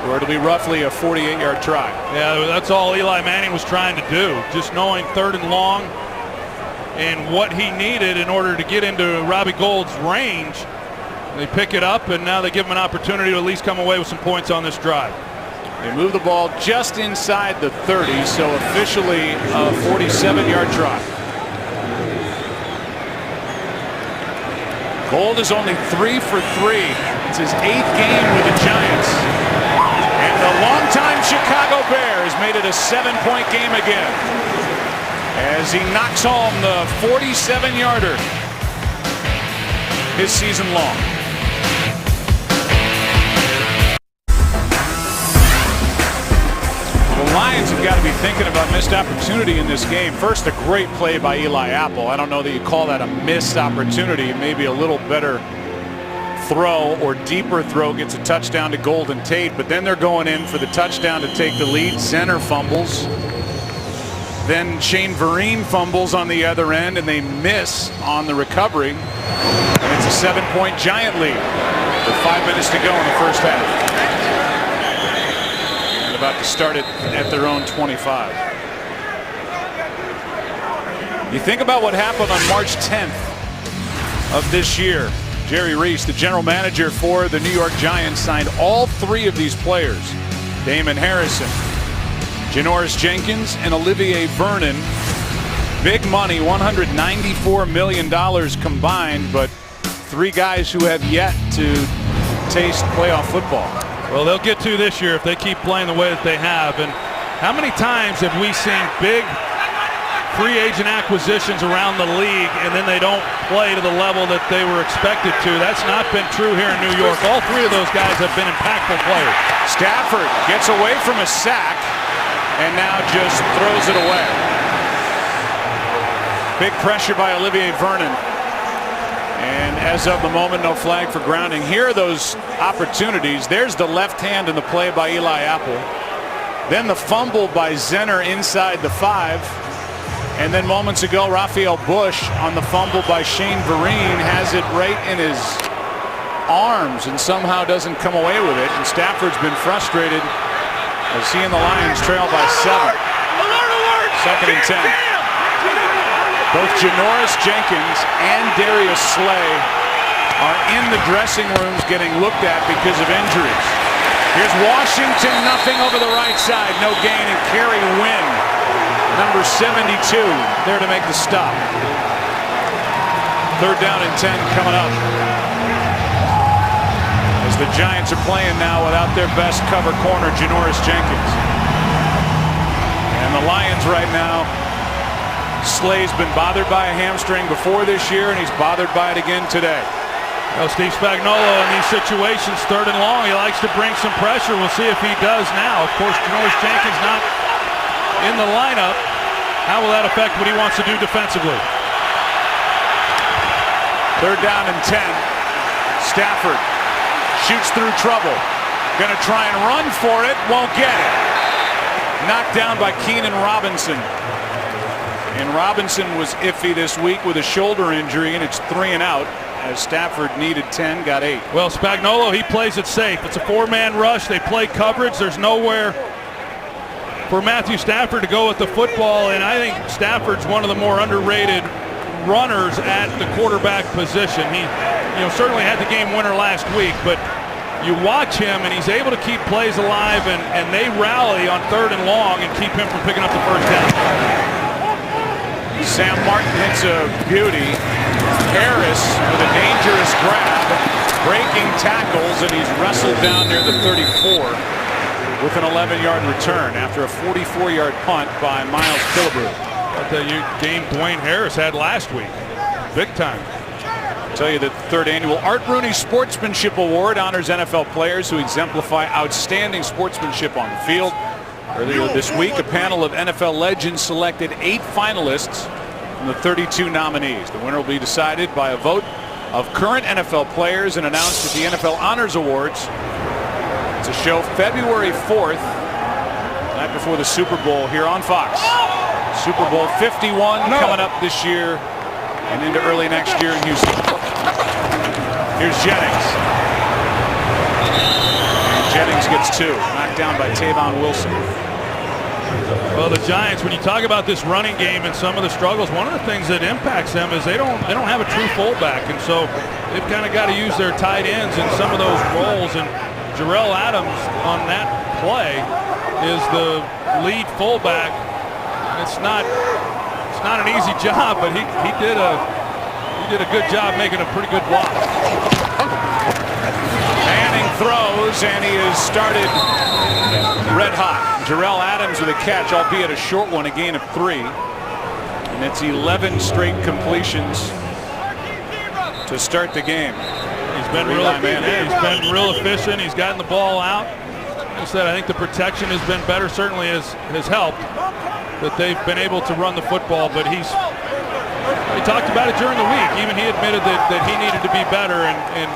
where it'll be roughly a 48-yard try. Yeah, that's all Eli Manning was trying to do, just knowing third and long and what he needed in order to get into Robbie Gould's range. They pick it up, and now they give him an opportunity to at least come away with some points on this drive. They move the ball just inside the 30, so officially a 47-yard try. Gould is only 3 for 3. It's his 8th game with the Giants. And the longtime Chicago Bear has made it a 7-point game again, as he knocks home the 47-yarder his season long. The Lions have got to be thinking about missed opportunity in this game. First, a great play by Eli Apple. I don't know that you call that a missed opportunity. Maybe a little better throw or deeper throw gets a touchdown to Golden Tate, but then they're going in for the touchdown to take the lead. Center fumbles. Then Shane Vereen fumbles on the other end, and they miss on the recovery. And it's a 7-point Giant lead with 5 minutes to go in the first half. And about to start it at their own 25. You think about what happened on March 10th of this year. Jerry Reese, the general manager for the New York Giants, signed all 3 of these players. Damon Harrison, Janoris Jenkins, and Olivier Vernon. Big money, $194 million combined, but 3 guys who have yet to taste playoff football. Well, they'll get to this year if they keep playing the way that they have. And how many times have we seen big free agent acquisitions around the league and then they don't play to the level that they were expected to? That's not been true here in New York. All 3 of those guys have been impactful players. Stafford gets away from a sack and now just throws it away. Big pressure by Olivier Vernon. And as of the moment, no flag for grounding. Here are those opportunities. There's the left hand in the play by Eli Apple. Then the fumble by Zenner inside the 5. And then moments ago, Raphael Bush on the fumble by Shane Vereen has it right in his arms and somehow doesn't come away with it. And Stafford's been frustrated as he and the Lions trail by 7. Second and 10. Both Janoris Jenkins and Darius Slay are in the dressing rooms getting looked at because of injuries. Here's Washington, nothing over the right side. No gain, and Carey Wynn, number 72, there to make the stop. 3rd down and 10 coming up. As the Giants are playing now without their best cover corner, Janoris Jenkins. And the Lions right now, Slay's been bothered by a hamstring before this year, and he's bothered by it again today. Well, Steve Spagnuolo in these situations, 3rd and long, he likes to bring some pressure. We'll see if he does now. Of course, Janoris Jenkins not in the lineup. How will that affect what he wants to do defensively? 3rd down and 10. Stafford shoots through trouble. Going to try and run for it. Won't get it. Knocked down by Keenan Robinson. And Robinson was iffy this week with a shoulder injury, and it's 3 and out. As Stafford needed 10, got 8. Well, Spagnuolo, he plays it safe. It's a 4-man rush. They play coverage. There's nowhere for Matthew Stafford to go with the football, and I think Stafford's one of the more underrated runners at the quarterback position. He, certainly had the game winner last week, but you watch him and he's able to keep plays alive, and they rally on 3rd and long and keep him from picking up the 1st down. Sam Martin hits a beauty. Harris with a dangerous grab, breaking tackles, and he's wrestled down near the 34 with an 11-yard return after a 44-yard punt by Miles Killebrew. What the game Dwayne Harris had last week. Big time. I'll tell you that the 3rd annual Art Rooney Sportsmanship Award honors NFL players who exemplify outstanding sportsmanship on the field. Earlier this week, a panel of NFL legends selected 8 finalists from the 32 nominees. The winner will be decided by a vote of current NFL players and announced at the NFL Honors Awards. It's a show February 4th, night before the Super Bowl here on Fox. Super Bowl 51 coming up this year and into early next year in Houston. Here's Jennings. And Jennings gets 2, knocked down by Tavon Wilson. Well, the Giants, when you talk about this running game and some of the struggles, one of the things that impacts them is they don't have a true fullback, and so they've kind of got to use their tight ends in some of those roles. And Jarrell Adams on that play is the lead fullback. It's not an easy job, but he did a good job making a pretty good block. Manning throws, and he has started red hot. Jarrell Adams with a catch, albeit a short one, a gain of 3. And it's 11 straight completions to start the game. He's been real efficient. He's gotten the ball out. Like I said, I think the protection has been better. Certainly has helped that they've been able to run the football. But he talked about it during the week. Even he admitted that he needed to be better, and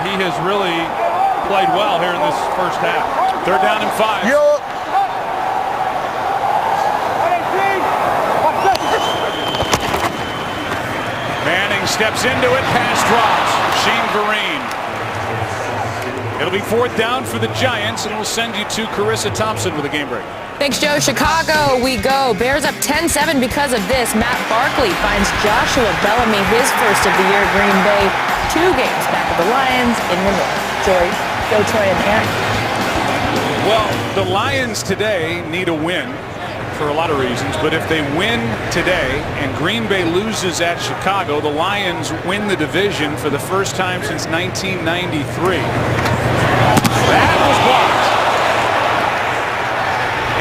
he has really played well here in this first half. 3rd down and 5. Manning steps into it, pass drops. Shane Vereen. It'll be 4th down for the Giants, and we'll send you to Carissa Thompson with a game break. Thanks, Joe. Chicago we go. Bears up 10-7 because of this. Matt Barkley finds Joshua Bellamy his first of the year. Green Bay 2 games back of the Lions in the North. Joe, Troy, and Aaron. Well, the Lions today need a win for a lot of reasons, but if they win today and Green Bay loses at Chicago, the Lions win the division for the first time since 1993. That was blocked.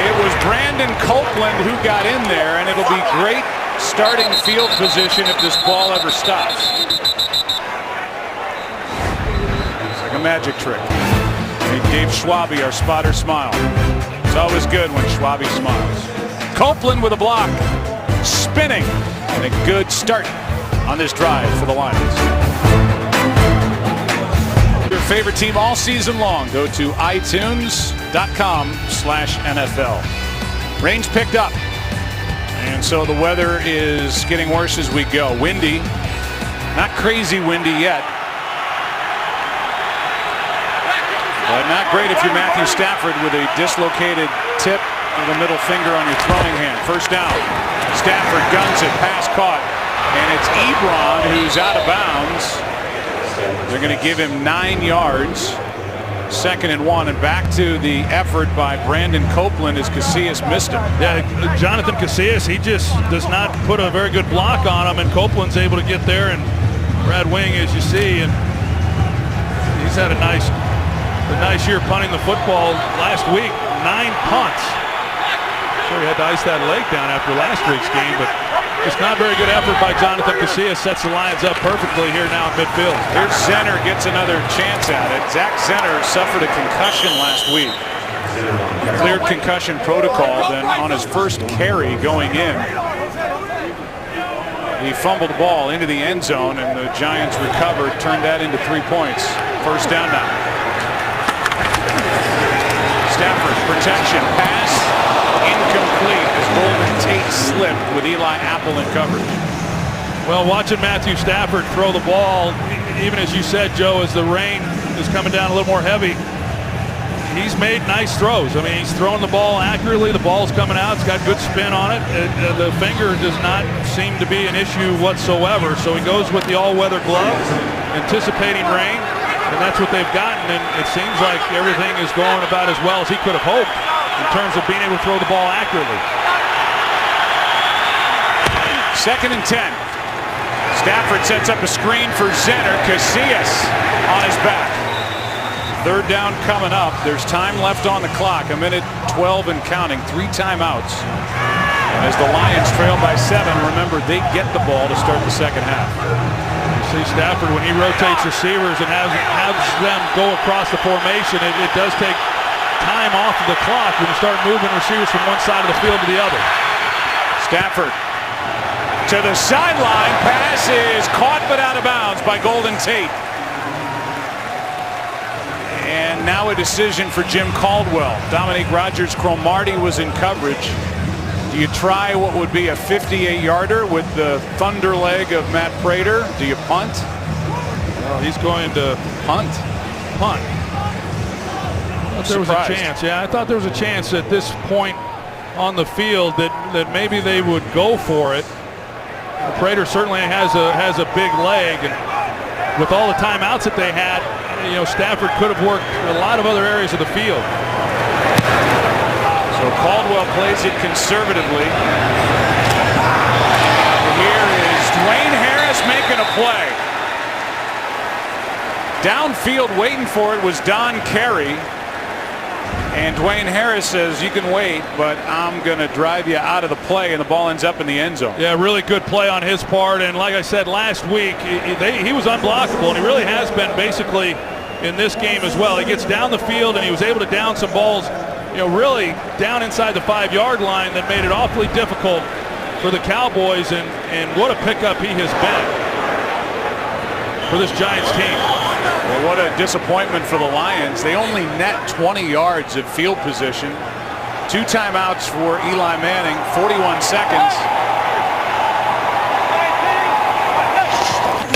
It was Brandon Copeland who got in there, and it'll be great starting field position if this ball ever stops. It's like a magic trick. Made Dave Schwabe, our spotter, smile. It's always good when Schwabe smiles. Copeland with a block, spinning, and a good start on this drive for the Lions. Your favorite team all season long. Go to itunes.com/NFL. Rain's picked up, and so the weather is getting worse as we go. Windy, not crazy windy yet, but not great if you're Matthew Stafford with a dislocated tip of the middle finger on your throwing hand. 1st down. Stafford guns it, pass caught, and it's Ebron who's out of bounds. They're going to give him 9 yards. 2nd and 1, and back to the effort by Brandon Copeland as Casillas missed him. Yeah, Jonathan Casillas, he just does not put a very good block on him, and Copeland's able to get there, and Brad Wing, as you see, and he's had a nice year punting the football. Last week, 9 punts. Sure, he had to ice that leg down after last week's game, but just not very good effort by Jonathan Casillas. Sets the Lions up perfectly here now in midfield. Here's Zenner, gets another chance at it. Zach Zenner suffered a concussion last week. Cleared concussion protocol, then on his first carry going in, he fumbled the ball into the end zone, and the Giants recovered, turned that into 3 points. First down now. Stafford, protection, pass, incomplete as Golden Tate slipped with Eli Apple in coverage. Well, watching Matthew Stafford throw the ball, even as you said, Joe, as the rain is coming down a little more heavy, he's made nice throws. I mean, he's throwing the ball accurately. The ball's coming out. It's got good spin on it. The finger does not seem to be an issue whatsoever. So he goes with the all-weather gloves, anticipating rain, and that's what they've gotten. And it seems like everything is going about as well as he could have hoped in terms of being able to throw the ball accurately. 2nd and 10. Stafford sets up a screen for Zenner. Casillas on his back. 3rd down coming up. There's time left on the clock. 1:12 and counting. 3 timeouts. And as the Lions trail by 7, remember, they get the ball to start the second half. You see Stafford, when he rotates receivers and has them go across the formation, it does take time off of the clock when you start moving receivers from one side of the field to the other. Stafford to the sideline. Pass is caught but out of bounds by Golden Tate. And now a decision for Jim Caldwell. Dominique Rodgers-Cromartie was in coverage. Do you try what would be a 58-yarder with the thunder leg of Matt Prater? Do you punt? Well, he's going to punt. There was a chance. Yeah, I thought there was a chance at this point on the field that maybe they would go for it. Prater certainly has a big leg, and with all the timeouts that they had, you know, Stafford could have worked a lot of other areas of the field. So Caldwell plays it conservatively. Here is Dwayne Harris making a play. Downfield waiting for it was Don Carey. And Dwayne Harris says, you can wait, but I'm going to drive you out of the play, and the ball ends up in the end zone. Yeah, really good play on his part. And like I said last week, he was unblockable, and he really has been basically in this game as well. He gets down the field, and he was able to down some balls, you know, really down inside the 5-yard line that made it awfully difficult for the Cowboys. And what a pickup he has been for this Giants team. Well, what a disappointment for the Lions. They only net 20 yards of field position. 2 timeouts for Eli Manning, 41 seconds.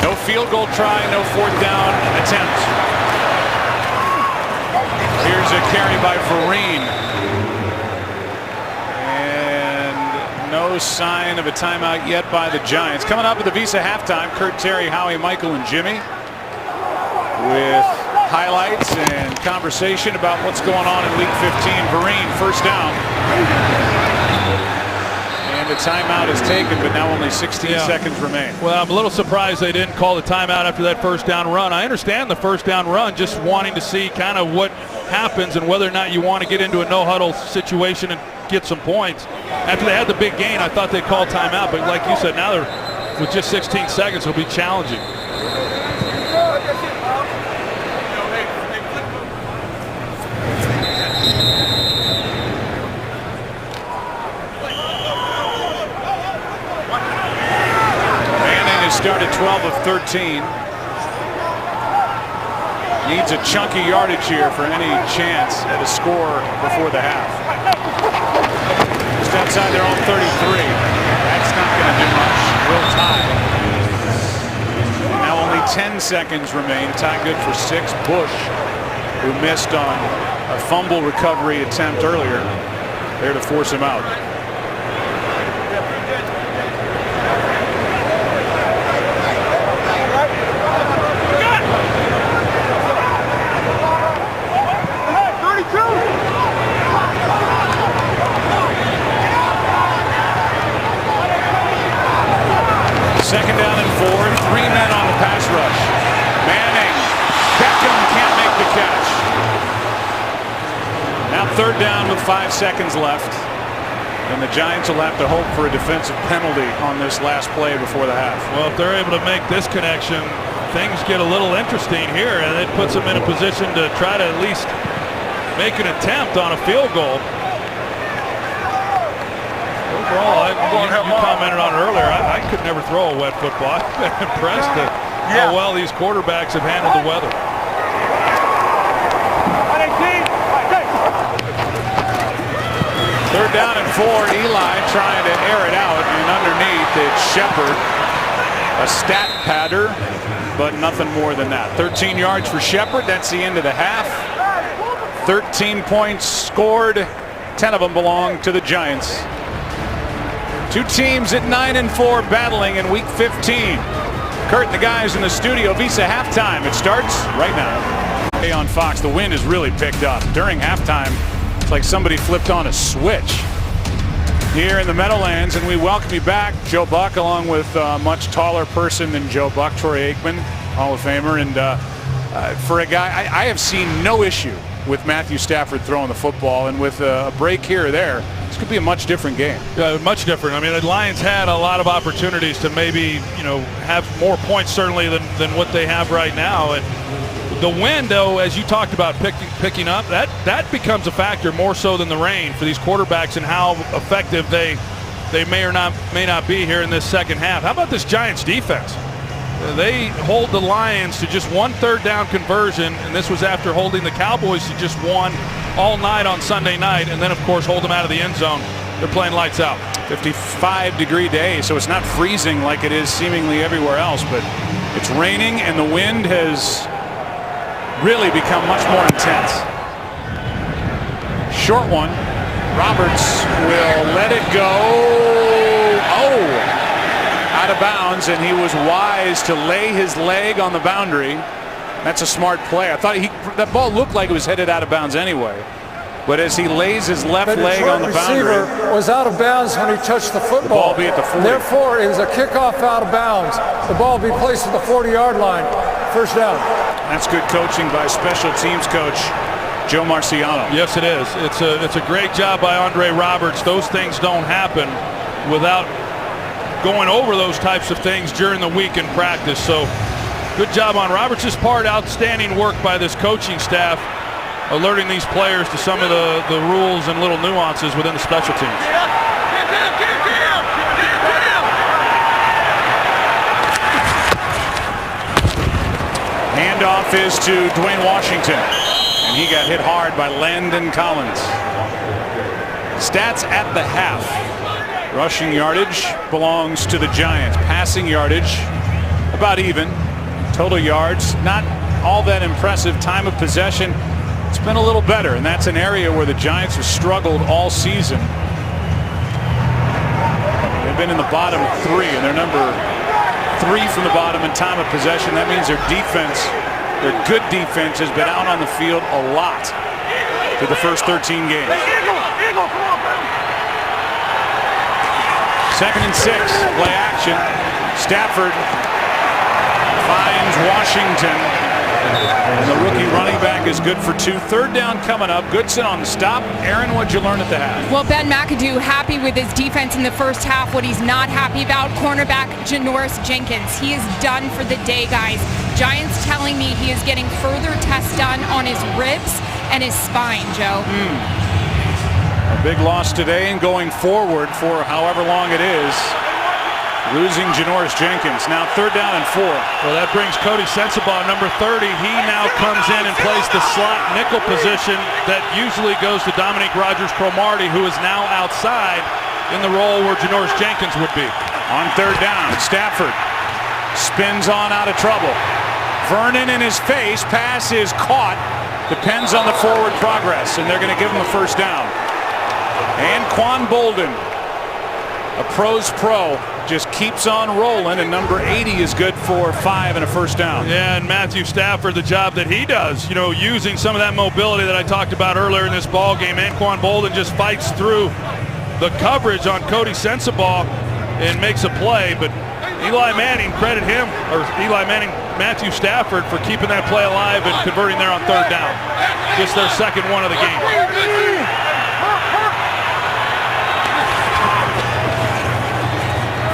No field goal try, no 4th down attempt. Here's a carry by Vereen. And no sign of a timeout yet by the Giants. Coming up at the Visa halftime, Kurt, Terry, Howie, Michael, and Jimmy, with highlights and conversation about what's going on in Week 15. Vereen, first down. And the timeout is taken, but now only 16 seconds remain. Well, I'm a little surprised they didn't call the timeout after that first down run. I understand the first down run, just wanting to see kind of what happens and whether or not you want to get into a no-huddle situation and get some points. After they had the big gain, I thought they'd call timeout, but like you said, now they're with just 16 seconds, it'll be challenging. Started 12 of 13. Needs a chunky yardage here for any chance at a score before the half. Just outside their own 33. That's not going to do much. Will tie. And now only 10 seconds remain. Tie good for 6. Bush, who missed on a fumble recovery attempt earlier, there to force him out. third down with 5 seconds left. And the Giants will have to hope for a defensive penalty on this last play before the half. Well, if they're able to make this connection, things get a little interesting here, and it puts them in a position to try to at least make an attempt on a field goal. Overall, you commented on it earlier, I could never throw a wet football. I've been impressed at how well these quarterbacks have handled the weather. Third down and 4. Eli trying to air it out, and underneath it's Shepard. A stat patter, but nothing more than that. 13 yards for Shepard. That's the end of the half. 13 points scored. 10 of them belong to the Giants. Two teams at 9-4 battling in week 15. Kurt and the guys in the studio. Visa halftime. It starts right now. Hey, on Fox, the wind has really picked up during halftime. It's like somebody flipped on a switch here in the Meadowlands, and we welcome you back, Joe Buck, along with a much taller person than Joe Buck, Troy Aikman, Hall of Famer. And for a guy, I have seen no issue with Matthew Stafford throwing the football, and with a break here or there, this could be a much different game. Yeah, much different. I mean, the Lions had a lot of opportunities to maybe, have more points certainly than what they have right now. And the wind, though, as you talked about picking up, that becomes a factor more so than the rain for these quarterbacks and how effective they may not be here in this second half. How about this Giants defense? They hold the Lions to just 1 third down conversion, and this was after holding the Cowboys to just 1 all night on Sunday night, and then of course hold them out of the end zone. They're playing lights out. 55-degree day, so it's not freezing like it is seemingly everywhere else, but it's raining and the wind has really become much more intense. Short one. Roberts will let it go. Out of bounds, and he was wise to lay his leg on the boundary. That's a smart play. I thought that ball looked like it was headed out of bounds anyway. But as he lays his left leg on the boundary, was out of bounds when he touched the football. The ball will be at the 40. Therefore, it was a kickoff out of bounds. The ball will be placed at the 40-yard line. First down. That's good coaching by special teams coach Joe Marciano. Yes, it is. It's a great job by Andre Roberts. Those things don't happen without going over those types of things during the week in practice. So good job on Roberts' part. Outstanding work by this coaching staff, alerting these players to some of the rules and little nuances within the special teams. Handoff is to Dwayne Washington, and he got hit hard by Landon Collins. Stats at the half. Rushing yardage belongs to the Giants. Passing yardage about even. Total yards not all that impressive. Time of possession, it's been a little better, and that's an area where the Giants have struggled all season. They've been in the bottom 3, and they're number 3 from the bottom in time of possession. That means their defense, their good defense, has been out on the field a lot through the first 13 games. Second and 6, play action. Stafford finds Washington, and the rookie running back is good for 2. Third down coming up. Goodson on the stop. Aaron, what'd you learn at the half? Well, Ben McAdoo happy with his defense in the first half. What he's not happy about, cornerback Janoris Jenkins. He is done for the day, guys. Giants telling me he is getting further tests done on his ribs and his spine, Joe. A big loss today, and going forward for however long it is, losing Janoris Jenkins. Now third down and 4. Well, that brings Cody Sensabaugh, number 30. He now comes in and plays the slot nickel position that usually goes to Dominique Rodgers-Cromartie, who is now outside in the role where Janoris Jenkins would be. On third down, Stafford spins on out of trouble. Vernon in his face. Pass is caught. Depends on the forward progress, and they're going to give him a first down. And Quan Bolden, a pro's pro, just keeps on rolling, and number 80 is good for 5 and a first down. Yeah, and Matthew Stafford, the job that he does, using some of that mobility that I talked about earlier in this ball game. And Quan Bolden just fights through the coverage on Cody Sensabaugh and makes a play. But Eli Manning, Matthew Stafford for keeping that play alive and converting there on third down. Just their second one of the game.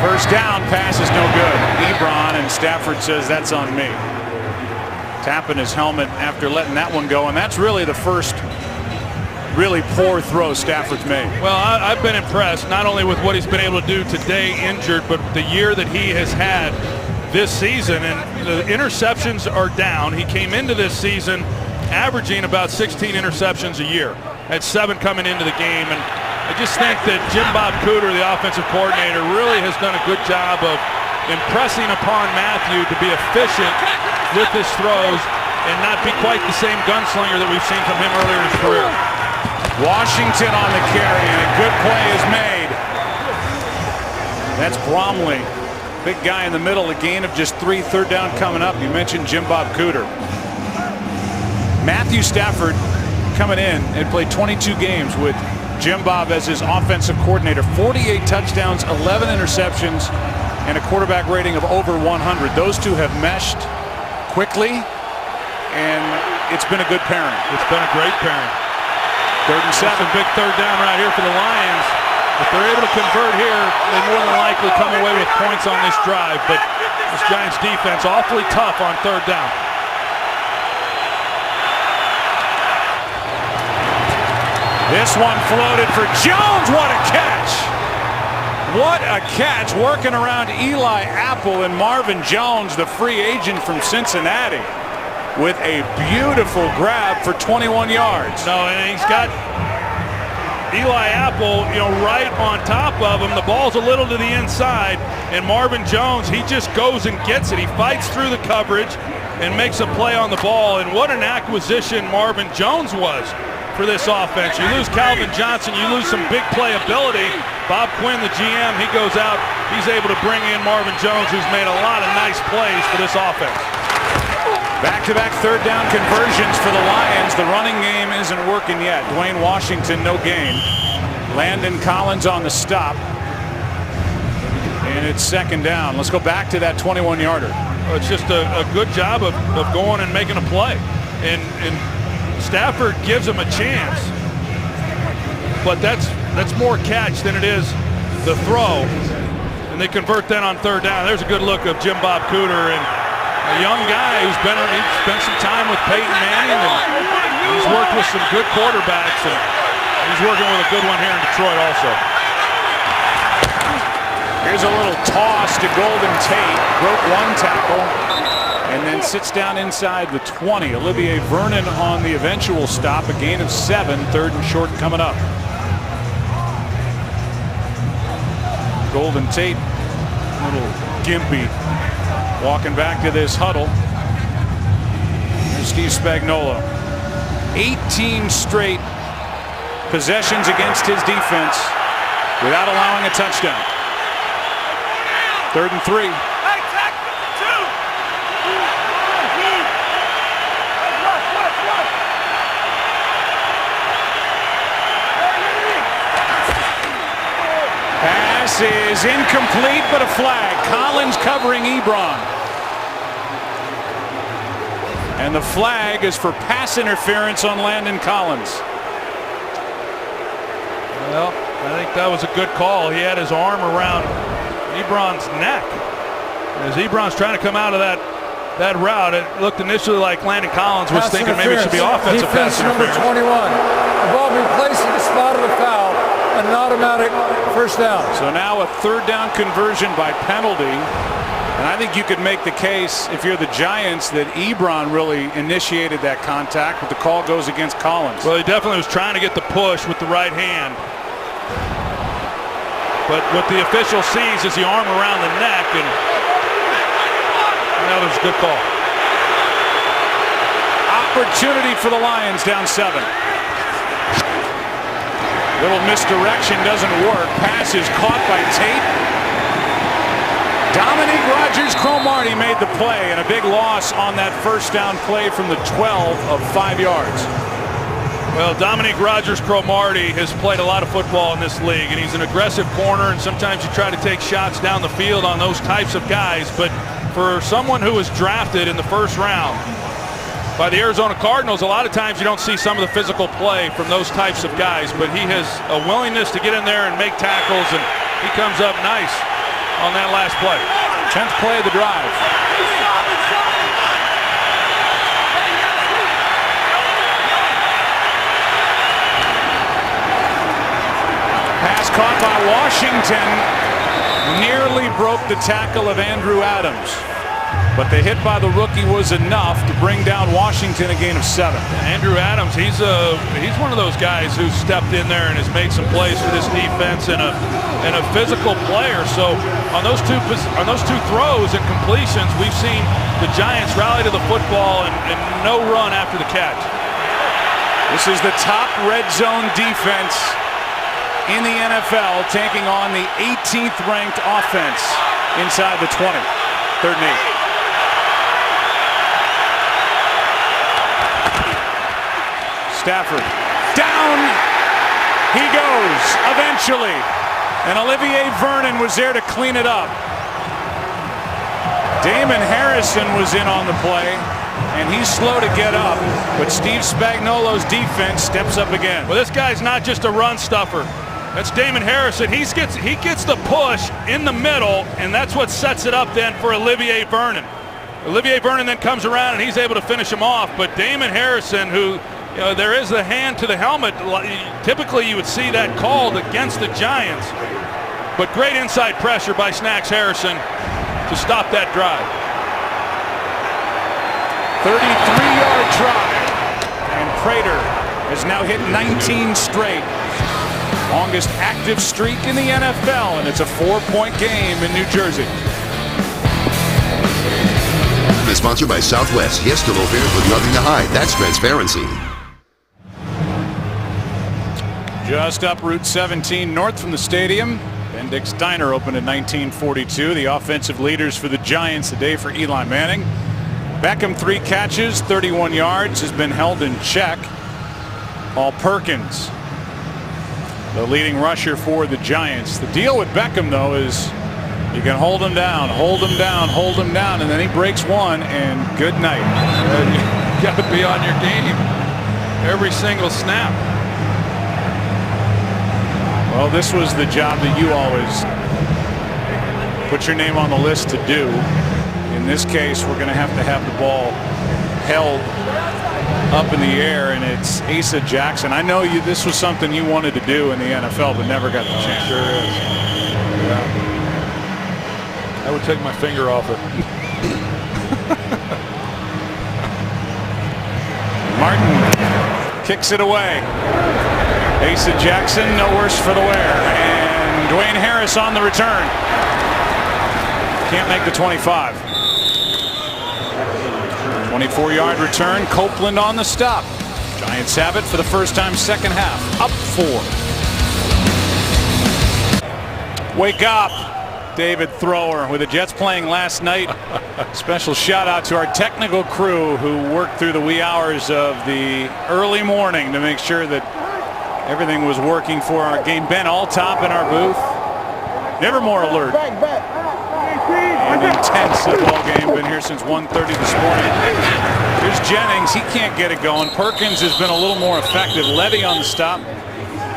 First down, pass is no good. Ebron, and Stafford says that's on me. Tapping his helmet after letting that one go, and that's really the first really poor throw Stafford's made. Well, I've been impressed not only with what he's been able to do today injured, but the year that he has had this season. And the interceptions are down. He came into this season averaging about 16 interceptions a year. Had 7 coming into the game. And I just think that Jim Bob Cooter, the offensive coordinator, really has done a good job of impressing upon Matthew to be efficient with his throws and not be quite the same gunslinger that we've seen from him earlier in his career. Washington on the carry, and a good play is made. That's Bromley. Big guy in the middle, a gain of just 3, third down coming up. You mentioned Jim Bob Cooter. Matthew Stafford coming in and played 22 games with Jim Bob as his offensive coordinator. 48 touchdowns, 11 interceptions, and a quarterback rating of over 100. Those two have meshed quickly, and it's been a good pairing. It's been a great pairing. 3rd and 7. That's a big third down right here for the Lions. If they're able to convert here, they more than likely come away with points on this drive. But this Giants defense awfully tough on 3rd down. This one floated for Jones. What a catch! What a catch, working around Eli Apple and Marvin Jones, the free agent from Cincinnati, with a beautiful grab for 21 yards. No, and he's got Eli Apple, right on top of him. The ball's a little to the inside, and Marvin Jones, he just goes and gets it. He fights through the coverage and makes a play on the ball, and what an acquisition Marvin Jones was for this offense. You lose Calvin Johnson, you lose some big playability. Bob Quinn, the GM, he goes out. He's able to bring in Marvin Jones, who's made a lot of nice plays for this offense. Back-to-back third down conversions for the Lions. The running game isn't working yet. Dwayne Washington, no gain. Landon Collins on the stop. And it's 2nd down. Let's go back to that 21-yarder. Well, it's just a good job of going and making a play. And Stafford gives him a chance. But that's more catch than it is the throw. And they convert that on 3rd down. There's a good look of Jim Bob Cooter, and a young guy who's spent some time with Peyton Manning, and he's worked with some good quarterbacks, and he's working with a good one here in Detroit also. Here's a little toss to Golden Tate. Broke 1 tackle and then sits down inside the 20. Olivier Vernon on the eventual stop. A gain of 7. 3rd and short coming up. Golden Tate, a little gimpy, walking back to this huddle. Here's Steve Spagnuolo. 18 straight possessions against his defense without allowing a touchdown. 3rd and 3. Pass is incomplete, but a flag. Collins covering Ebron. And the flag is for pass interference on Landon Collins. Well, I think that was a good call. He had his arm around Ebron's neck. As Ebron's trying to come out of that route, it looked initially like Landon Collins was thinking maybe it should be offensive pass interference. Number 21. The ball being placed in the spot of the foul, and an automatic first down. So now a 3rd down conversion by penalty. And I think you could make the case, if you're the Giants, that Ebron really initiated that contact, but the call goes against Collins. Well, he definitely was trying to get the push with the right hand. But what the official sees is the arm around the neck, and that was a good call. Opportunity for the Lions, down 7. Little misdirection doesn't work. Pass is caught by Tate. Dominique Rodgers-Cromartie made the play, and a big loss on that first down play from the 12 of 5 yards. Well, Dominique Rodgers-Cromartie has played a lot of football in this league, and he's an aggressive corner, and sometimes you try to take shots down the field on those types of guys. But for someone who was drafted in the 1st round by the Arizona Cardinals, a lot of times you don't see some of the physical play from those types of guys, but he has a willingness to get in there and make tackles, and he comes up nice on that last play. 10th play of the drive. Pass caught by Washington. Nearly broke the tackle of Andrew Adams. But the hit by the rookie was enough to bring down Washington a gain of 7. Andrew Adams, he's one of those guys who stepped in there and has made some plays for this defense and a physical player. So on those two throws and completions, we've seen the Giants rally to the football and no run after the catch. This is the top red zone defense in the NFL, taking on the 18th ranked offense inside the 20. 3rd and 8. Stafford down he goes eventually, and Olivier Vernon was there to clean it up. Damon Harrison was in on the play, and he's slow to get up, but Steve Spagnuolo's defense steps up again. Well, this guy's not just a run stuffer. That's Damon Harrison. He gets the push in the middle, and that's what sets it up then for Olivier Vernon. Olivier Vernon then comes around and he's able to finish him off, but Damon Harrison, who there is the hand to the helmet. Typically you would see that called against the Giants, but great inside pressure by Snacks Harrison to stop that drive. 33-yard try, and Prater has now hit 19 straight. Longest active streak in the NFL, and it's a 4-point game in New Jersey. It's sponsored by Southwest. Yes to low fares with nothing to hide. That's transparency. Just up Route 17 north from the stadium. Bendix Diner opened in 1942. The offensive leaders for the Giants today for Eli Manning. Beckham 3 catches, 31 yards, has been held in check. Paul Perkins, the leading rusher for the Giants. The deal with Beckham, though, is you can hold him down, hold him down, hold him down, and then he breaks one, and good night. You got to be on your game every single snap. Well, this was the job that you always put your name on the list to do. In this case, we're going to have the ball held up in the air, and it's Asa Jackson. I know this was something you wanted to do in the NFL, but never got the chance. Sure is. Yeah. I would take my finger off it. Martin kicks it away. Asa Jackson, no worse for the wear. And Dwayne Harris on the return. Can't make the 25. 24-yard return. Copeland on the stop. Giants have it for the first time second half. Up 4. Wake up, David Thrower. With the Jets playing last night, special shout out to our technical crew who worked through the wee hours of the early morning to make sure that everything was working for our game. Ben Alltop in our booth. Never more alert and intense the ball game. Been here since 1:30 this morning. Here's Jennings. He can't get it going. Perkins has been a little more effective. Levy on the stop.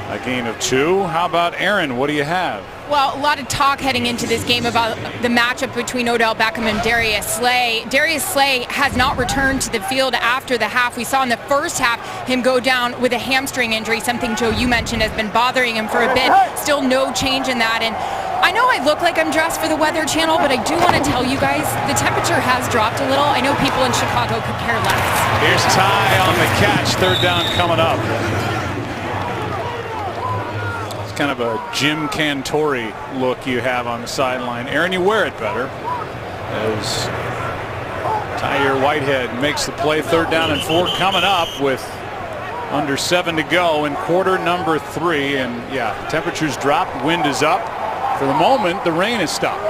A gain of 2. How about Aaron? What do you have? Well, a lot of talk heading into this game about the matchup between Odell Beckham and Darius Slay. Darius Slay has not returned to the field after the half. We saw in the first half him go down with a hamstring injury, something, Joe, you mentioned has been bothering him for a bit. Still no change in that. And I know I look like I'm dressed for the Weather Channel, but I do want to tell you guys the temperature has dropped a little. I know people in Chicago could care less. Here's Ty on the catch. 3rd down coming up. Kind of a Jim Cantori look you have on the sideline. Aaron, you wear it better as Tyre Whitehead makes the play. 3rd down and 4 coming up with under 7 to go in quarter number 3. And yeah, temperatures dropped, wind is up. For the moment, the rain has stopped.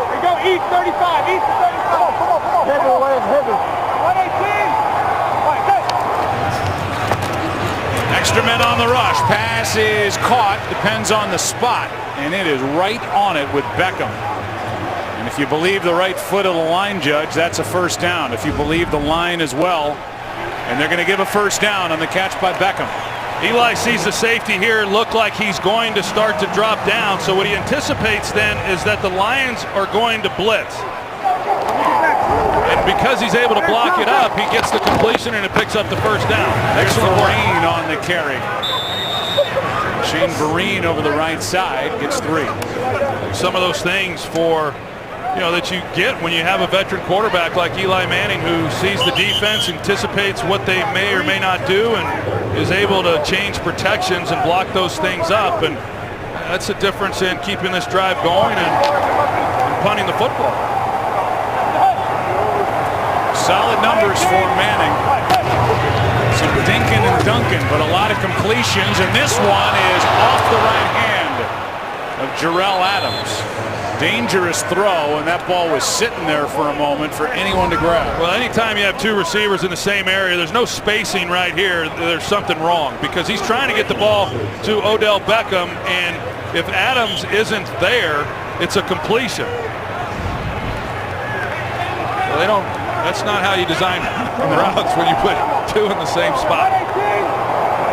Hey, go east 35, east 35. Extra men on the rush. Pass is caught. Depends on the spot. And it is right on it with Beckham. And if you believe the right foot of the line judge, that's a first down. If you believe the line as well, And they're going to give a first down on the catch by Beckham. Eli sees the safety here, look like he's going to start to drop down. So what he anticipates then is that the Lions are going to blitz. And because he's able to block it up, he gets the completion and it picks up the first down. Excellent Vereen on the carry. Shane Vereen over the right side gets 3. Some of those things that you get when you have a veteran quarterback like Eli Manning, who sees the defense, anticipates what they may or may not do, and is able to change protections and block those things up. And that's the difference in keeping this drive going and punting the football. Solid numbers for Manning. Some dinking and dunking, but a lot of completions, and this one is off the right hand of Jarrell Adams. Dangerous throw, and that ball was sitting there for a moment for anyone to grab. Well, anytime you have 2 receivers in the same area, there's no spacing right here, there's something wrong, because he's trying to get the ball to Odell Beckham, and if Adams isn't there, it's a completion. Well, that's not how you design routes when you put 2 in the same spot.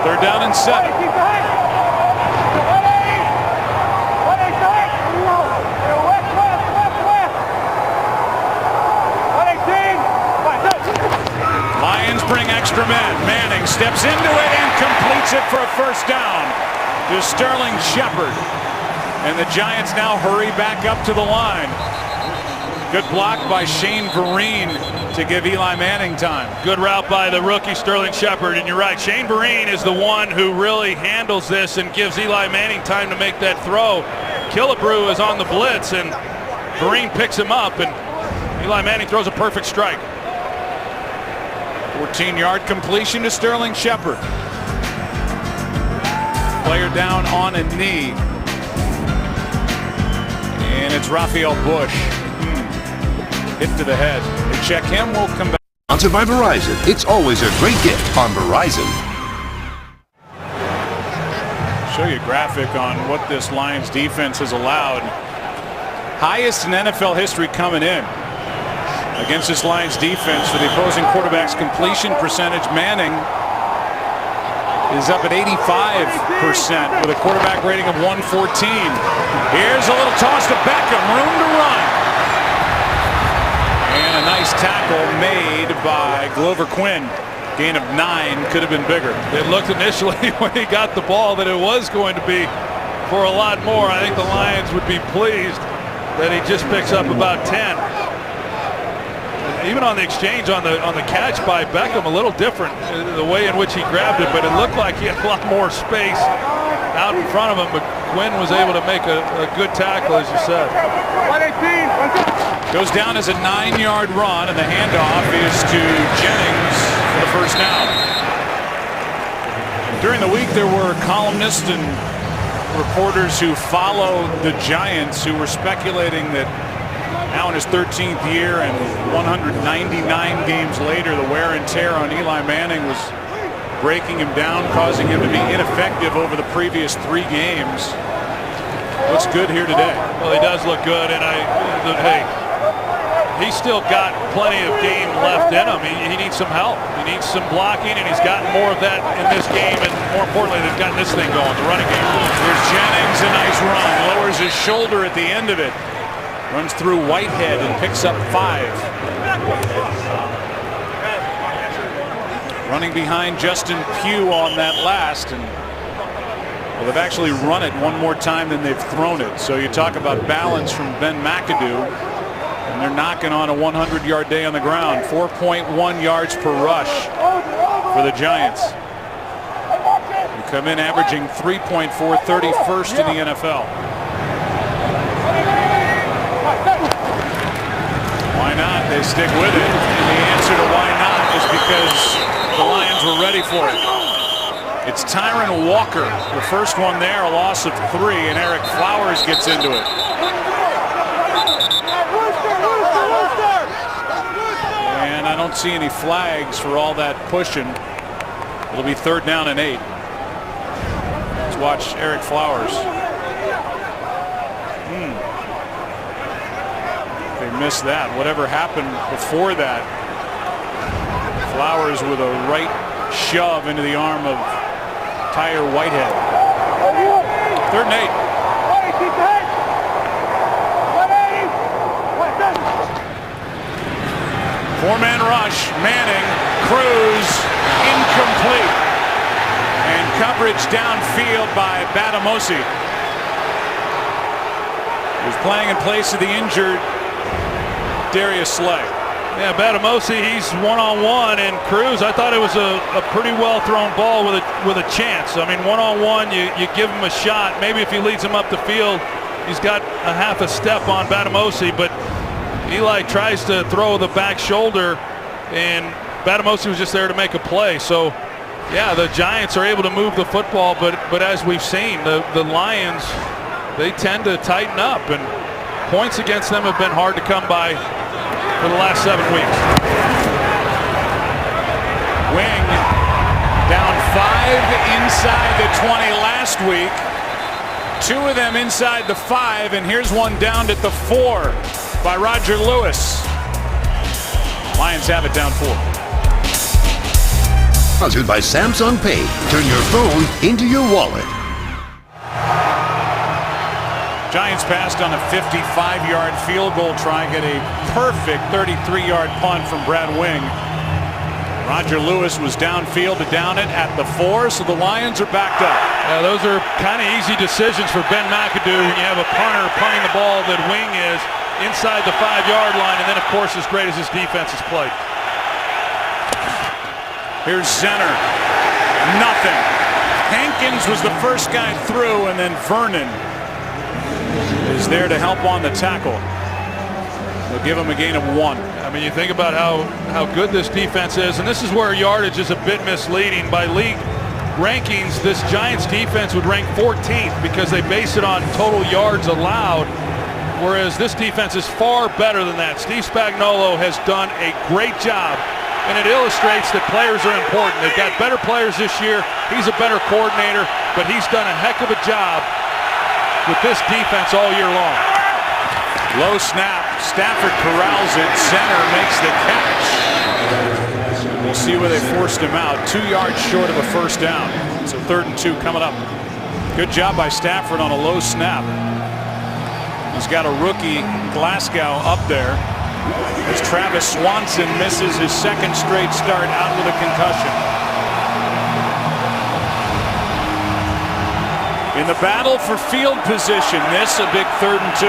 3rd down and 7. Lions bring extra men. Manning steps into it and completes it for a first down to Sterling Shepard. And the Giants now hurry back up to the line. Good block by Shane Vereen to give Eli Manning time. Good route by the rookie Sterling Shepard, and you're right, Shane Vereen is the one who really handles this and gives Eli Manning time to make that throw. Killebrew is on the blitz, and Vereen picks him up, and Eli Manning throws a perfect strike. 14-yard completion to Sterling Shepard. Player down on a knee. And it's Raphael Bush. Hit to the head. They check him. We'll come back. Sponsored by Verizon. It's always a great gift on Verizon. Show you a graphic on what this Lions defense has allowed. Highest in NFL history coming in against this Lions defense for the opposing quarterback's completion percentage. Manning is up at 85% with a quarterback rating of 114. Here's a little toss to Beckham. Room to run. And a nice tackle made by Glover Quinn. Gain of 9, could have been bigger. It looked initially when he got the ball that it was going to be for a lot more. I think the Lions would be pleased that he just picks up about 10. Even on the exchange on the catch by Beckham, a little different the way in which he grabbed it, but it looked like he had a lot more space out in front of him, but Quinn was able to make a good tackle, as you said. 118. Goes down as a 9-yard run, and the handoff is to Jennings for the first down. During the week, there were columnists and reporters who follow the Giants who were speculating that now in his 13th year and 199 games later, the wear and tear on Eli Manning was breaking him down, causing him to be ineffective over the previous 3 games. Looks good here today. Well, he does look good, and hey, he's still got plenty of game left in him. He needs some help. He needs some blocking, and he's gotten more of that in this game, and more importantly, they've gotten this thing going, the running game. Here's Jennings, a nice run. Lowers his shoulder at the end of it. Runs through Whitehead and picks up 5. Running behind Justin Pugh on that last, and well, they've actually run it one more time than they've thrown it. So you talk about balance from Ben McAdoo, and they're knocking on a 100-yard day on the ground. 4.1 yards per rush for the Giants. They come in averaging 3.4, 31st in the NFL. Why not? They stick with it. And the answer to why not is because the Lions were ready for it. It's Tyron Walker, the first one there, a loss of 3, and Eric Flowers gets into it. And I don't see any flags for all that pushing. It'll be 3rd down and 8. Let's watch Eric Flowers. They missed that. Whatever happened before that, Flowers with a right shove into the arm of Tyre Whitehead. 3rd and 8. Four-man rush. Manning, Cruz, incomplete. And coverage downfield by Batamosi. He's playing in place of the injured Darius Slay. Yeah, Batamosi, he's one-on-one, and Cruz, I thought it was a pretty well-thrown ball with a chance. I mean, one-on-one, you give him a shot. Maybe if he leads him up the field, he's got a half a step on Batamosi, but Eli tries to throw the back shoulder, and Batamosi was just there to make a play. So, yeah, the Giants are able to move the football, but as we've seen, the Lions, they tend to tighten up, and points against them have been hard to come by for the last 7 weeks. Wing down 5 inside the 20 last week. 2 of them inside the 5, and here's one down at the 4 by Roger Lewis. Lions have it down 4. Sponsored by Samsung Pay. Turn your phone into your wallet. Giants passed on a 55-yard field goal try, get a perfect 33-yard punt from Brad Wing. Roger Lewis was downfield to down it at the 4, so the Lions are backed up. Yeah, those are kind of easy decisions for Ben McAdoo when you have a punter punting the ball that Wing is inside the 5-yard line, and then, of course, as great as his defense has played. Here's center. Nothing. Hankins was the first guy through, and then Vernon is there to help on the tackle. They'll give him a gain of 1. I mean, you think about how good this defense is, and this is where yardage is a bit misleading. By league rankings, this Giants defense would rank 14th because they base it on total yards allowed, whereas this defense is far better than that. Steve Spagnuolo has done a great job, and it illustrates that players are important. They've got better players this year. He's a better coordinator, but he's done a heck of a job with this defense all year long. Low snap. Stafford corrals it. Center makes the catch. We'll see where they forced him out. 2 yards short of a first down. So 3rd and 2 coming up. Good job by Stafford on a low snap. He's got a rookie, Glasgow, up there, as Travis Swanson misses his 2nd straight start out with a concussion. In the battle for field position, this a big 3rd and 2.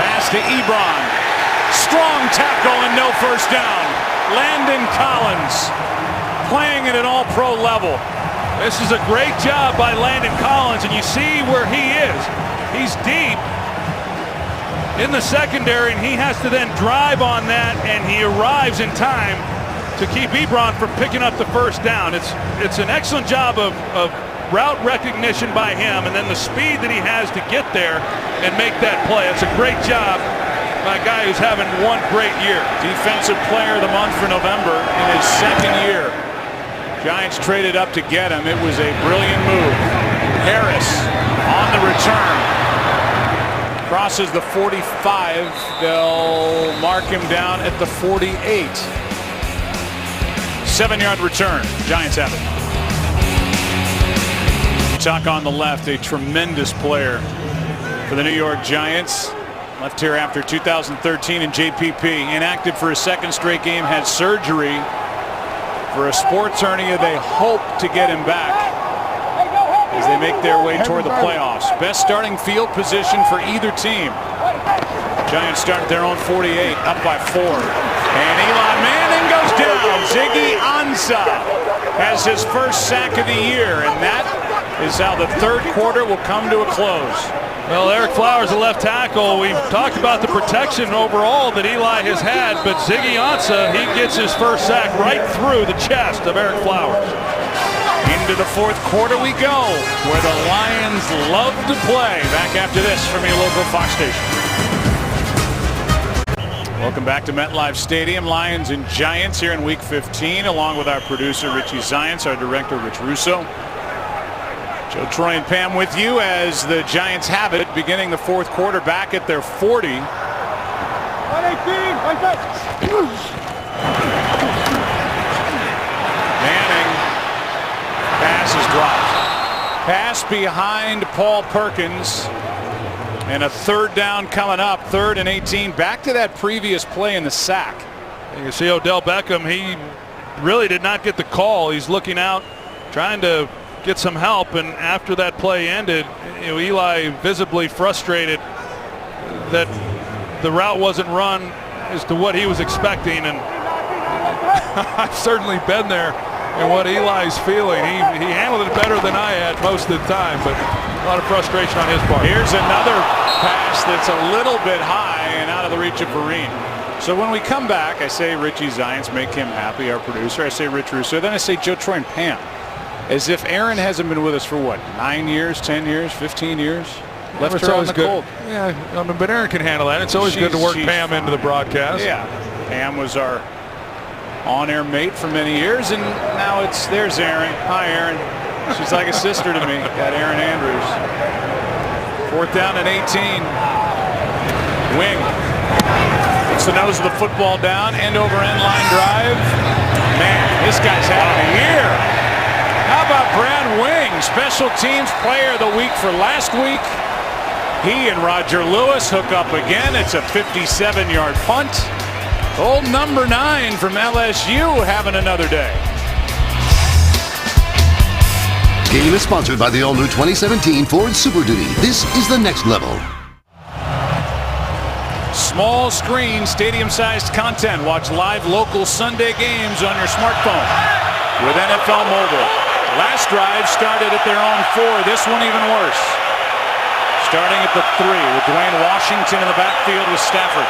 Pass to Ebron. Strong tackle and no first down. Landon Collins playing at an all-pro level. This is a great job by Landon Collins, and you see where he is. He's deep in the secondary, and he has to then drive on that, and he arrives in time to keep Ebron from picking up the first down. It's an excellent job of route recognition by him, and then the speed that he has to get there and make that play. It's a great job by a guy who's having one great year. Defensive player of the month for November in his 2nd year. Giants traded up to get him. It was a brilliant move. Harris on the return. Crosses the 45. They'll mark him down at the 48. 7-yard return. Giants have it. Tuck on the left, a tremendous player for the New York Giants. Left here after 2013 in JPP. Inactive for a 2nd straight game. Had surgery for a sports hernia. They hope to get him back as they make their way toward the playoffs. Best starting field position for either team. Giants start at their own 48, up by 4. And Eli Manning goes down. Ziggy Ansah has his first sack of the year, and that is how the 3rd quarter will come to a close. Well, Eric Flowers, the left tackle. We've talked about the protection overall that Eli has had, but Ziggy Ansah, he gets his first sack right through the chest of Eric Flowers. Into the 4th quarter we go, where the Lions love to play. Back after this from your local Fox station. Welcome back to MetLife Stadium. Lions and Giants here in Week 15, along with our producer Richie Zients, our director Rich Russo. Joe, Troy, and Pam with you as the Giants have it, beginning the fourth quarter back at their 40. 118, Manning. Pass is dropped. Pass behind Paul Perkins. And a third down coming up, 3rd and 18. Back to that previous play in the sack. You can see Odell Beckham, he really did not get the call. He's looking out, trying to get some help, and after that play ended, Eli visibly frustrated that the route wasn't run as to what he was expecting, and I've certainly been there and what Eli's feeling. He handled it better than I had most of the time, but a lot of frustration on his part. Here's another pass that's a little bit high and out of the reach of Vereen. So when we come back, I say Richie Zients, make him happy, our producer. I say Rich Russo. Then I say Joe, Troy, and Pam. As if Aaron hasn't been with us for what, 9 years, 10 years, 15 years? Left her on the cold. Yeah, but Aaron can handle that. It's always good to work Pam into the broadcast. Yeah, Pam was our on-air mate for many years, and now there's Aaron. Hi, Aaron. She's like a sister to me. Got Aaron Andrews. 4th down and 18. Wing. Puts the nose of the football down. End over end line drive. Man, this guy's having a year. How about Brad Wing, special teams player of the week for last week? He and Roger Lewis hook up again. It's a 57-yard punt. Old number 9 from LSU having another day. Game is sponsored by the all-new 2017 Ford Super Duty. This is the next level. Small screen, stadium-sized content. Watch live local Sunday games on your smartphone with NFL Mobile. Last drive started at their own 4. This one even worse. Starting at the 3 with Dwayne Washington in the backfield with Stafford.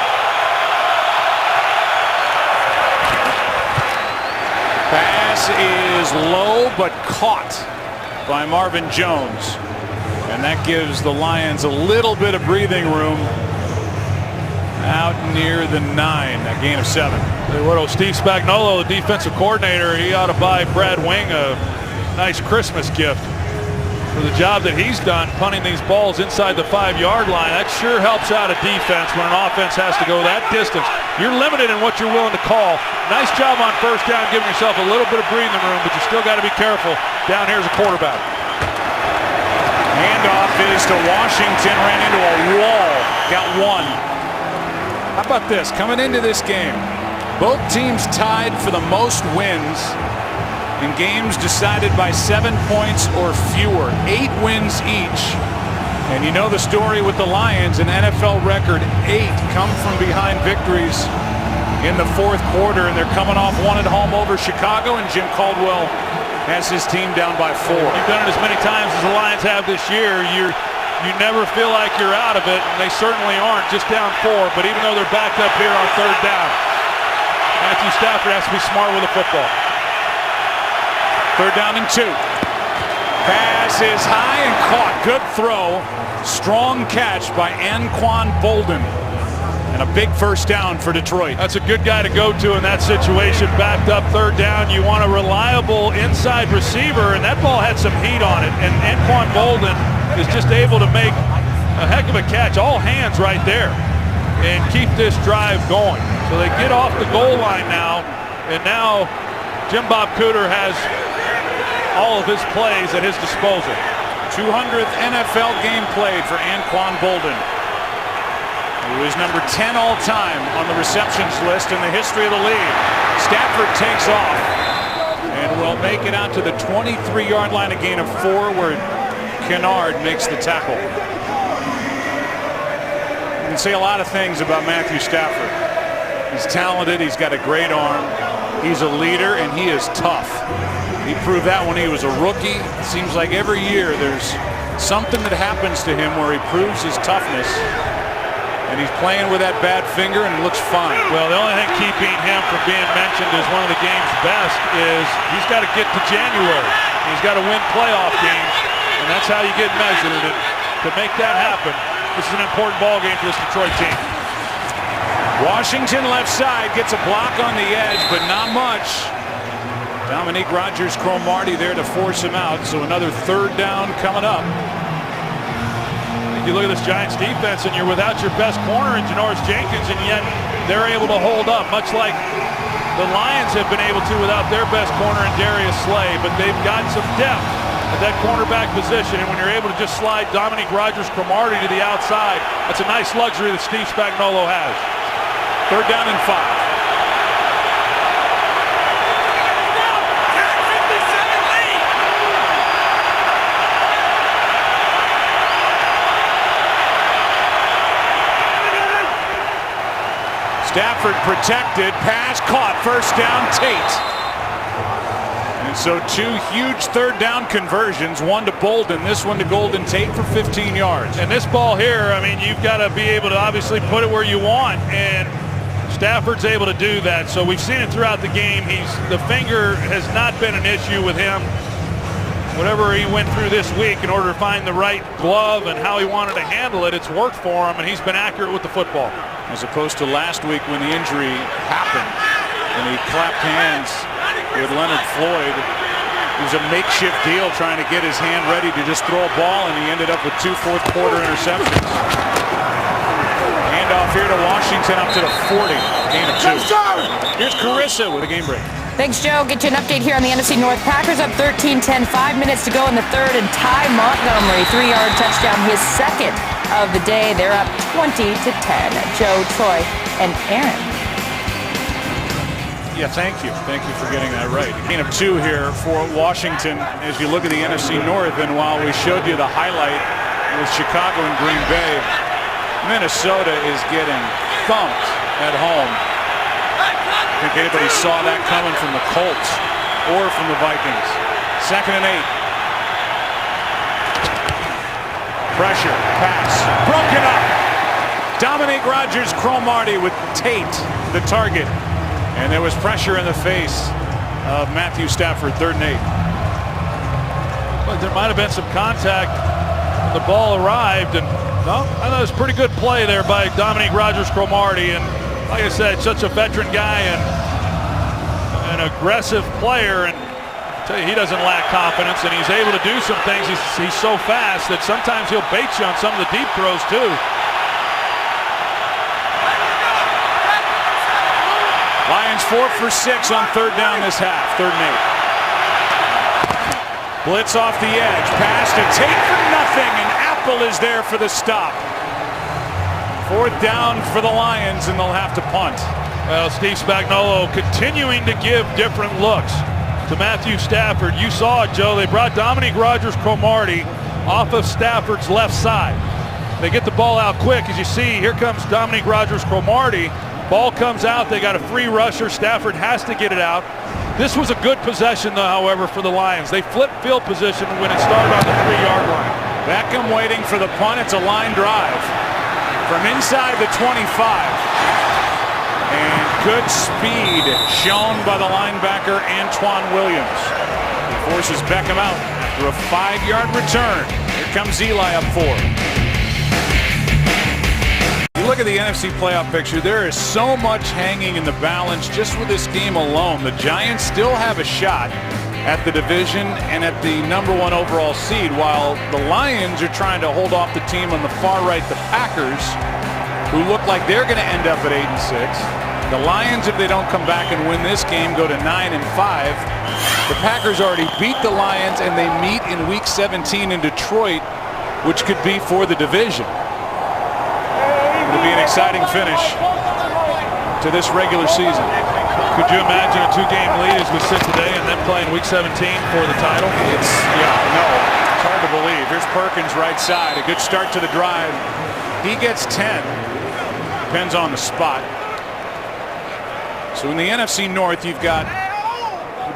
Pass is low but caught by Marvin Jones. And that gives the Lions a little bit of breathing room out near the 9, a gain of 7. Steve Spagnuolo, the defensive coordinator, he ought to buy Brad Wing a nice Christmas gift for the job that he's done punting these balls inside the 5-yard line. That sure helps out a defense when an offense has to go that distance. You're limited in what you're willing to call. Nice job on 1st down, giving yourself a little bit of breathing room, but you still got to be careful. Down here's a quarterback. Handoff is to Washington, ran into a wall, got 1. How about this? Coming into this game, both teams tied for the most wins in games decided by 7 points or fewer. 8 wins each. And you know the story with the Lions, an NFL record 8 come from behind victories in the 4th quarter, and they're coming off one at home over Chicago, and Jim Caldwell has his team down by 4. You've done it as many times as the Lions have this year. You never feel like you're out of it, and they certainly aren't, just down 4. But even though they're backed up here on 3rd down, Matthew Stafford has to be smart with the football. 3rd down and 2. Pass is high and caught. Good throw. Strong catch by Anquan Bolden. And a big 1st down for Detroit. That's a good guy to go to in that situation. Backed up 3rd down. You want a reliable inside receiver, and that ball had some heat on it. And Anquan Bolden is just able to make a heck of a catch. All hands right there. And keep this drive going. So they get off the goal line now. And now Jim Bob Cooter has all of his plays at his disposal. 200th NFL game played for Anquan Bolden, who is number 10 all time on the receptions list in the history of the league. Stafford takes off and will make it out to the 23-yard line, a gain of 4, where Kennard makes the tackle. You can say a lot of things about Matthew Stafford. He's talented, he's got a great arm, he's a leader, and he is tough. He proved that when he was a rookie. It seems like every year there's something that happens to him where he proves his toughness. And he's playing with that bad finger and looks fine. Well, the only thing keeping him from being mentioned as one of the game's best is he's got to get to January. He's got to win playoff games, and that's how you get measured. And to make that happen, this is an important ball game for this Detroit team. Washington left side gets a block on the edge, but not much. Dominique Rodgers-Cromartie there to force him out. So another third down coming up. You look at this Giants defense and you're without your best corner in Janoris Jenkins, and yet they're able to hold up, much like the Lions have been able to without their best corner in Darius Slay. But they've got some depth at that cornerback position, and when you're able to just slide Dominique Rodgers-Cromartie to the outside, that's a nice luxury that Steve Spagnuolo has. Third down and 5. Stafford protected, pass caught, first down, Tate. And so 2 huge third down conversions, one to Bolden, this one to Golden Tate for 15 yards. And this ball here, I mean, you've got to be able to obviously put it where you want, and Stafford's able to do that. So we've seen it throughout the game. The finger has not been an issue with him. Whatever he went through this week in order to find the right glove and how he wanted to handle it, it's worked for him, and he's been accurate with the football. As opposed to last week when the injury happened and he clapped hands with Leonard Floyd. It was a makeshift deal trying to get his hand ready to just throw a ball, and he ended up with 2 fourth-quarter interceptions. Handoff here to Washington up to the 40. Gain of 2. Here's Carissa with a game break. Thanks, Joe. Get you an update here on the NFC North. Packers up 13-10, 5 minutes to go in the third, and Ty Montgomery, 3-yard touchdown, his second of the day. They're up 20-10. Joe, Troy, and Aaron. Yeah, thank you. Thank you for getting that right. Gain of 2 here for Washington as you look at the NFC North, and while we showed you the highlight with Chicago and Green Bay, Minnesota is getting thumped at home. I think anybody saw that coming from the Colts or from the Vikings. 2nd and 8. Pressure, pass, broken up. Dominique Rodgers-Cromartie with Tate, the target. And there was pressure in the face of Matthew Stafford, 3rd and 8. But there might have been some contact when the ball arrived, and no, I thought it was a pretty good play there by Dominique Rodgers-Cromartie. And like I said, such a veteran guy and an aggressive player, and I tell you, he doesn't lack confidence, and he's able to do some things. He's so fast that sometimes he'll bait you on some of the deep throws too. Lions 4 for 6 on 3rd down this half. 3rd and 8. Blitz off the edge, pass to Tate for nothing, and Apple is there for the stop. 4th down for the Lions, and they'll have to punt. Well, Steve Spagnuolo continuing to give different looks to Matthew Stafford. You saw it, Joe. They brought Dominique Rodgers-Cromartie off of Stafford's left side. They get the ball out quick. As you see, here comes Dominique Rodgers-Cromartie. Ball comes out. They got a free rusher. Stafford has to get it out. This was a good possession, though, however, for the Lions. They flipped field position when it started on the 3-yard line. Beckham waiting for the punt. It's a line drive from inside the 25. And good speed shown by the linebacker Antoine Williams. He forces Beckham out after a 5-yard return. Here comes Eli up 4. You look at the NFC playoff picture, there is so much hanging in the balance just with this game alone. The Giants still have a shot at the division and at the #1 overall seed, while the Lions are trying to hold off the team on the far right, the Packers, who look like they're going to end up at 8-6. The Lions, if they don't come back and win this game, go to 9-5. The Packers already beat the Lions, and they meet in Week 17 in Detroit, which could be for the division. It'll be an exciting finish to this regular season. Could you imagine a 2-game lead as we sit today and then playing Week 17 for the title? It's hard to believe. Here's Perkins right side. A good start to the drive. He gets 10. Depends on the spot. So in the NFC North, you've got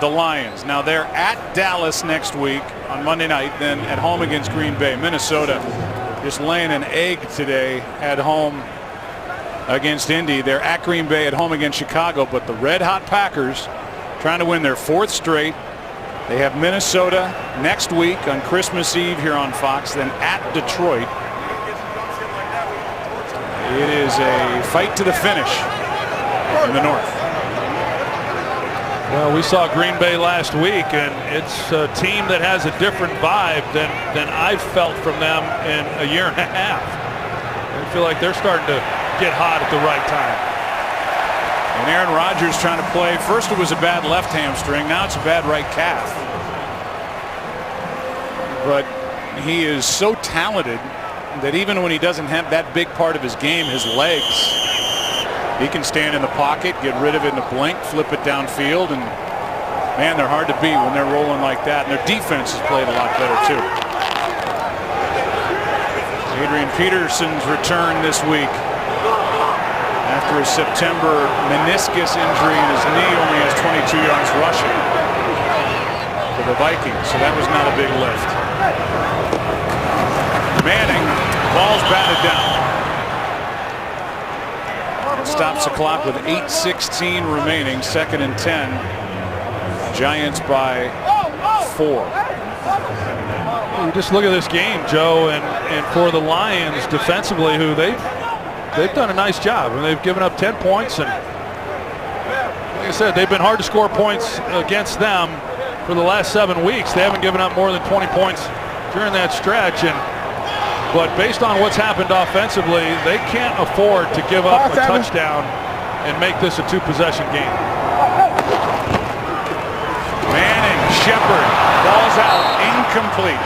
the Lions. Now they're at Dallas next week on Monday night, then at home against Green Bay. Minnesota just laying an egg today at home against Indy. They're at Green Bay, at home against Chicago, but the red-hot Packers trying to win their 4th straight. They have Minnesota next week on Christmas Eve here on Fox, then at Detroit. It is is a fight to the finish in the North. Well, we saw Green Bay last week, and it's a team that has a different vibe than I've felt from them in a year and a half. I feel like they're starting to get hot at the right time. And Aaron Rodgers trying to play. First it was a bad left hamstring. Now it's a bad right calf. But he is so talented that even when he doesn't have that big part of his game, his legs, he can stand in the pocket, get rid of it in a blink, flip it downfield, and man, they're hard to beat when they're rolling like that. And their defense has played a lot better too. Adrian Peterson's return this week after his September meniscus injury in his knee, only has 22 yards rushing for the Vikings, so that was not a big lift. Manning, ball's batted down. Stops the clock with 8:16 remaining, 2nd and 10. Giants by 4. You just look at this game, Joe, and for the Lions defensively, who they've done a nice job, and they've given up 10 points, and like I said, they've been hard to score points against them for the last 7 weeks. They haven't given up more than 20 points during that stretch, but based on what's happened offensively, they can't afford to give up a touchdown and make this a 2-possession game. Manning, Shepard, ball's out, incomplete.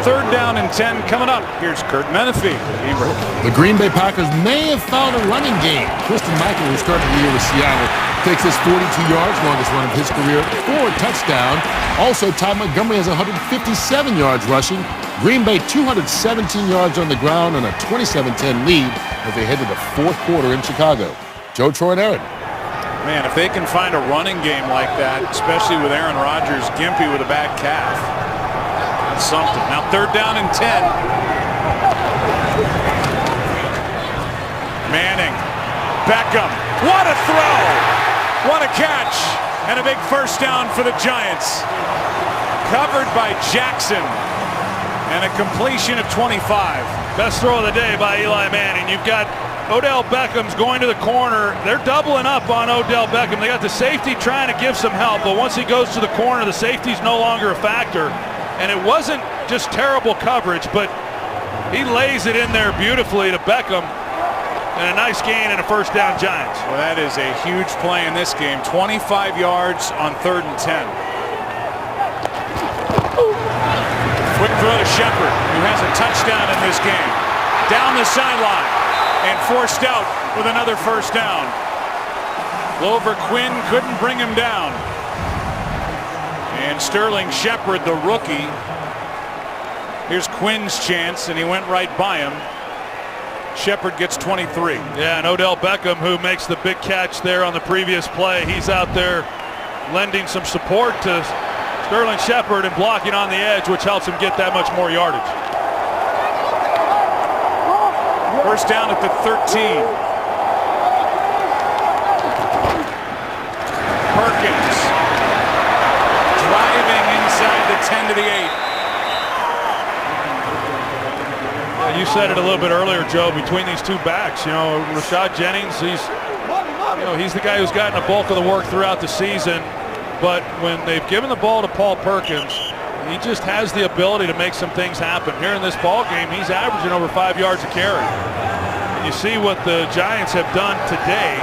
3rd down and 10 coming up. Here's Kurt Menefee. The Green Bay Packers may have found a running game. Christian Michael, who started the year with Seattle, takes his 42 yards, longest run of his career, for a touchdown. Also, Ty Montgomery has 157 yards rushing. Green Bay 217 yards on the ground and a 27-10 lead as they head to the 4th quarter in Chicago. Joe, Troy, and Aaron. Man, if they can find a running game like that, especially with Aaron Rodgers gimpy with a bad calf, that's something. Now 3rd down and 10. Manning, Beckham, what a throw! What a catch! And a big first down for the Giants. Covered by Jackson. And a completion of 25. Best throw of the day by Eli Manning. You've got Odell Beckham's going to the corner. They're doubling up on Odell Beckham. They got the safety trying to give some help, but once he goes to the corner, the safety's no longer a factor. And it wasn't just terrible coverage, but he lays it in there beautifully to Beckham. And a nice gain and a first down, Giants. Well, that is a huge play in this game. 25 yards on 3rd and 10. Quick throw to Shepard, who has a touchdown in this game. Down the sideline and forced out with another first down. Glover Quinn couldn't bring him down. And Sterling Shepard, the rookie. Here's Quinn's chance, and he went right by him. Shepard gets 23. Yeah, and Odell Beckham, who makes the big catch there on the previous play, he's out there lending some support to Sterling Shepard and blocking on the edge, which helps him get that much more yardage. First down at the 13. Perkins driving inside the 10 to the 8. You said it a little bit earlier, Joe, between these two backs, Rashad Jennings, he's the guy who's gotten a bulk of the work throughout the season, but when they've given the ball to Paul Perkins, he just has the ability to make some things happen. Here in this ball game, he's averaging over 5 yards a carry. And you see what the Giants have done today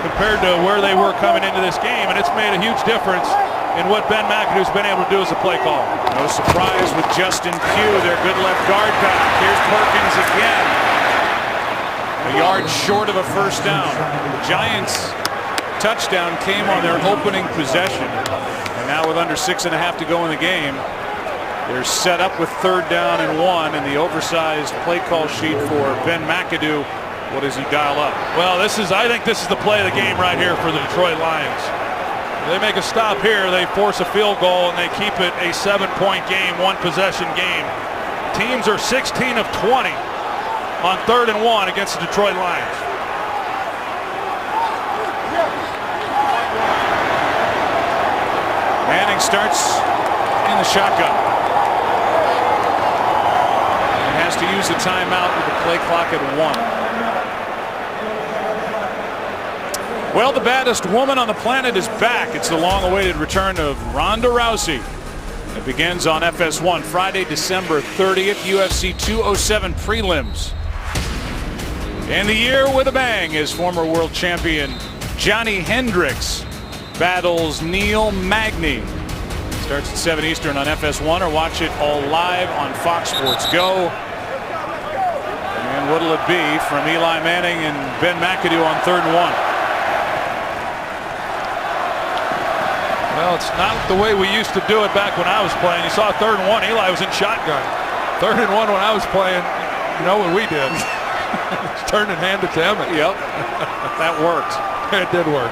compared to where they were coming into this game, and it's made a huge difference in what Ben McAdoo's been able to do as a play caller. No surprise with Justin Pugh, their good left guard back. Here's Perkins again. A yard short of a first down. The Giants' touchdown came on their opening possession. And now with under 6.5 to go in the game, they're set up with 3rd down and 1, and the oversized play call sheet for Ben McAdoo. What does he dial up? Well, I think this is the play of the game right here for the Detroit Lions. They make a stop here, they force a field goal, and they keep it a 7-point game, 1-possession game. Teams are 16 of 20 on 3rd and 1 against the Detroit Lions. Manning starts in the shotgun. He has chance to use the timeout with the play clock at 1. Well, the baddest woman on the planet is back. It's the long-awaited return of Ronda Rousey. It begins on FS1 Friday, December 30th, UFC 207 prelims. And the year with a bang is former world champion Johnny Hendricks battles Neil Magny. Starts at 7 Eastern on FS1, or watch it all live on Fox Sports Go. And what'll it be from Eli Manning and Ben McAdoo on 3rd and 1? Well, it's not the way we used to do it back when I was playing. You saw 3rd and 1. Eli was in shotgun. 3rd and 1 when I was playing. You know what we did? Turned and handed to Emmett. Yep, that worked. It did work.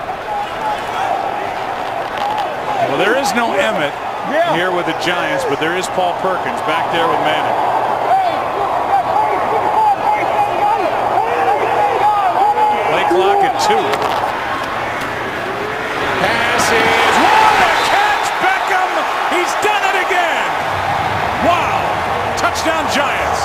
Well, there is no Emmett here with the Giants, but there is Paul Perkins back there with Manning. Play clock at 2. Passes. What a catch, Beckham! He's done it again! Wow! Touchdown Giants!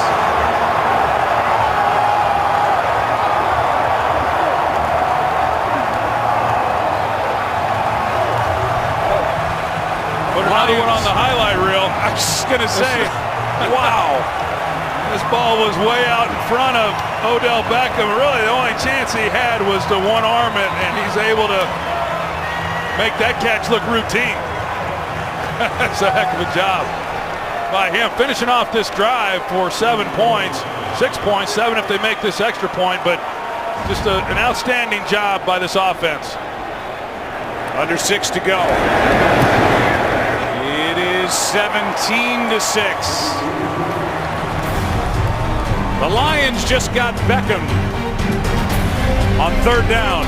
Another one on the highlight reel. I was just going to say, wow. This ball was way out in front of Odell Beckham. Really, the only chance he had was to one-arm it, and he's able to make that catch look routine. That's a heck of a job by him. Finishing off this drive for 7 points. 6 points, 7 if they make this extra point, but just an outstanding job by this offense. Under 6 to go. 17-6. The Lions just got Beckham on 3rd down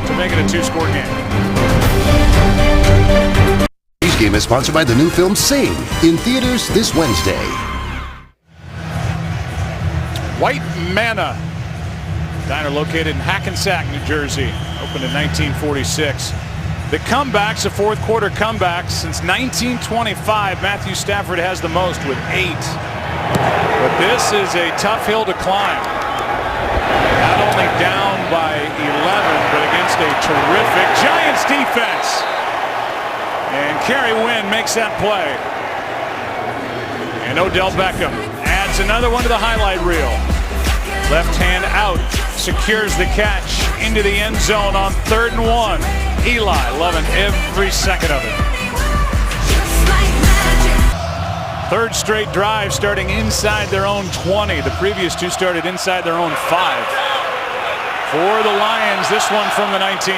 to make it a 2-score game. Today's game is sponsored by the new film Sing, in theaters this Wednesday. White Manna diner located in Hackensack, New Jersey, opened in 1946. The comebacks, the fourth quarter comebacks since 1925. Matthew Stafford has the most with 8. But this is a tough hill to climb. Not only down by 11, but against a terrific Giants defense. And Kerry Wynn makes that play. And Odell Beckham adds another one to the highlight reel. Left hand out, secures the catch into the end zone on 3rd and 1. Eli loving every second of it. 3rd straight drive starting inside their own 20. The previous 2 started inside their own 5. For the Lions, this one from the 19.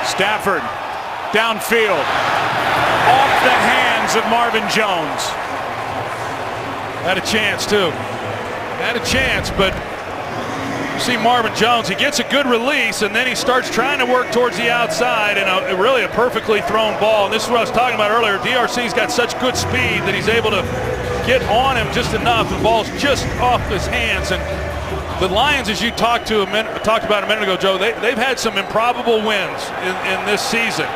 Stafford downfield. Off the hands of Marvin Jones. Had a chance too. Had a chance, but you see Marvin Jones, he gets a good release and then he starts trying to work towards the outside, and really a perfectly thrown ball. And this is what I was talking about earlier. DRC's got such good speed that he's able to get on him just enough. The ball's just off his hands. And the Lions, as you talked about a minute ago, Joe, they've had some improbable wins in this season.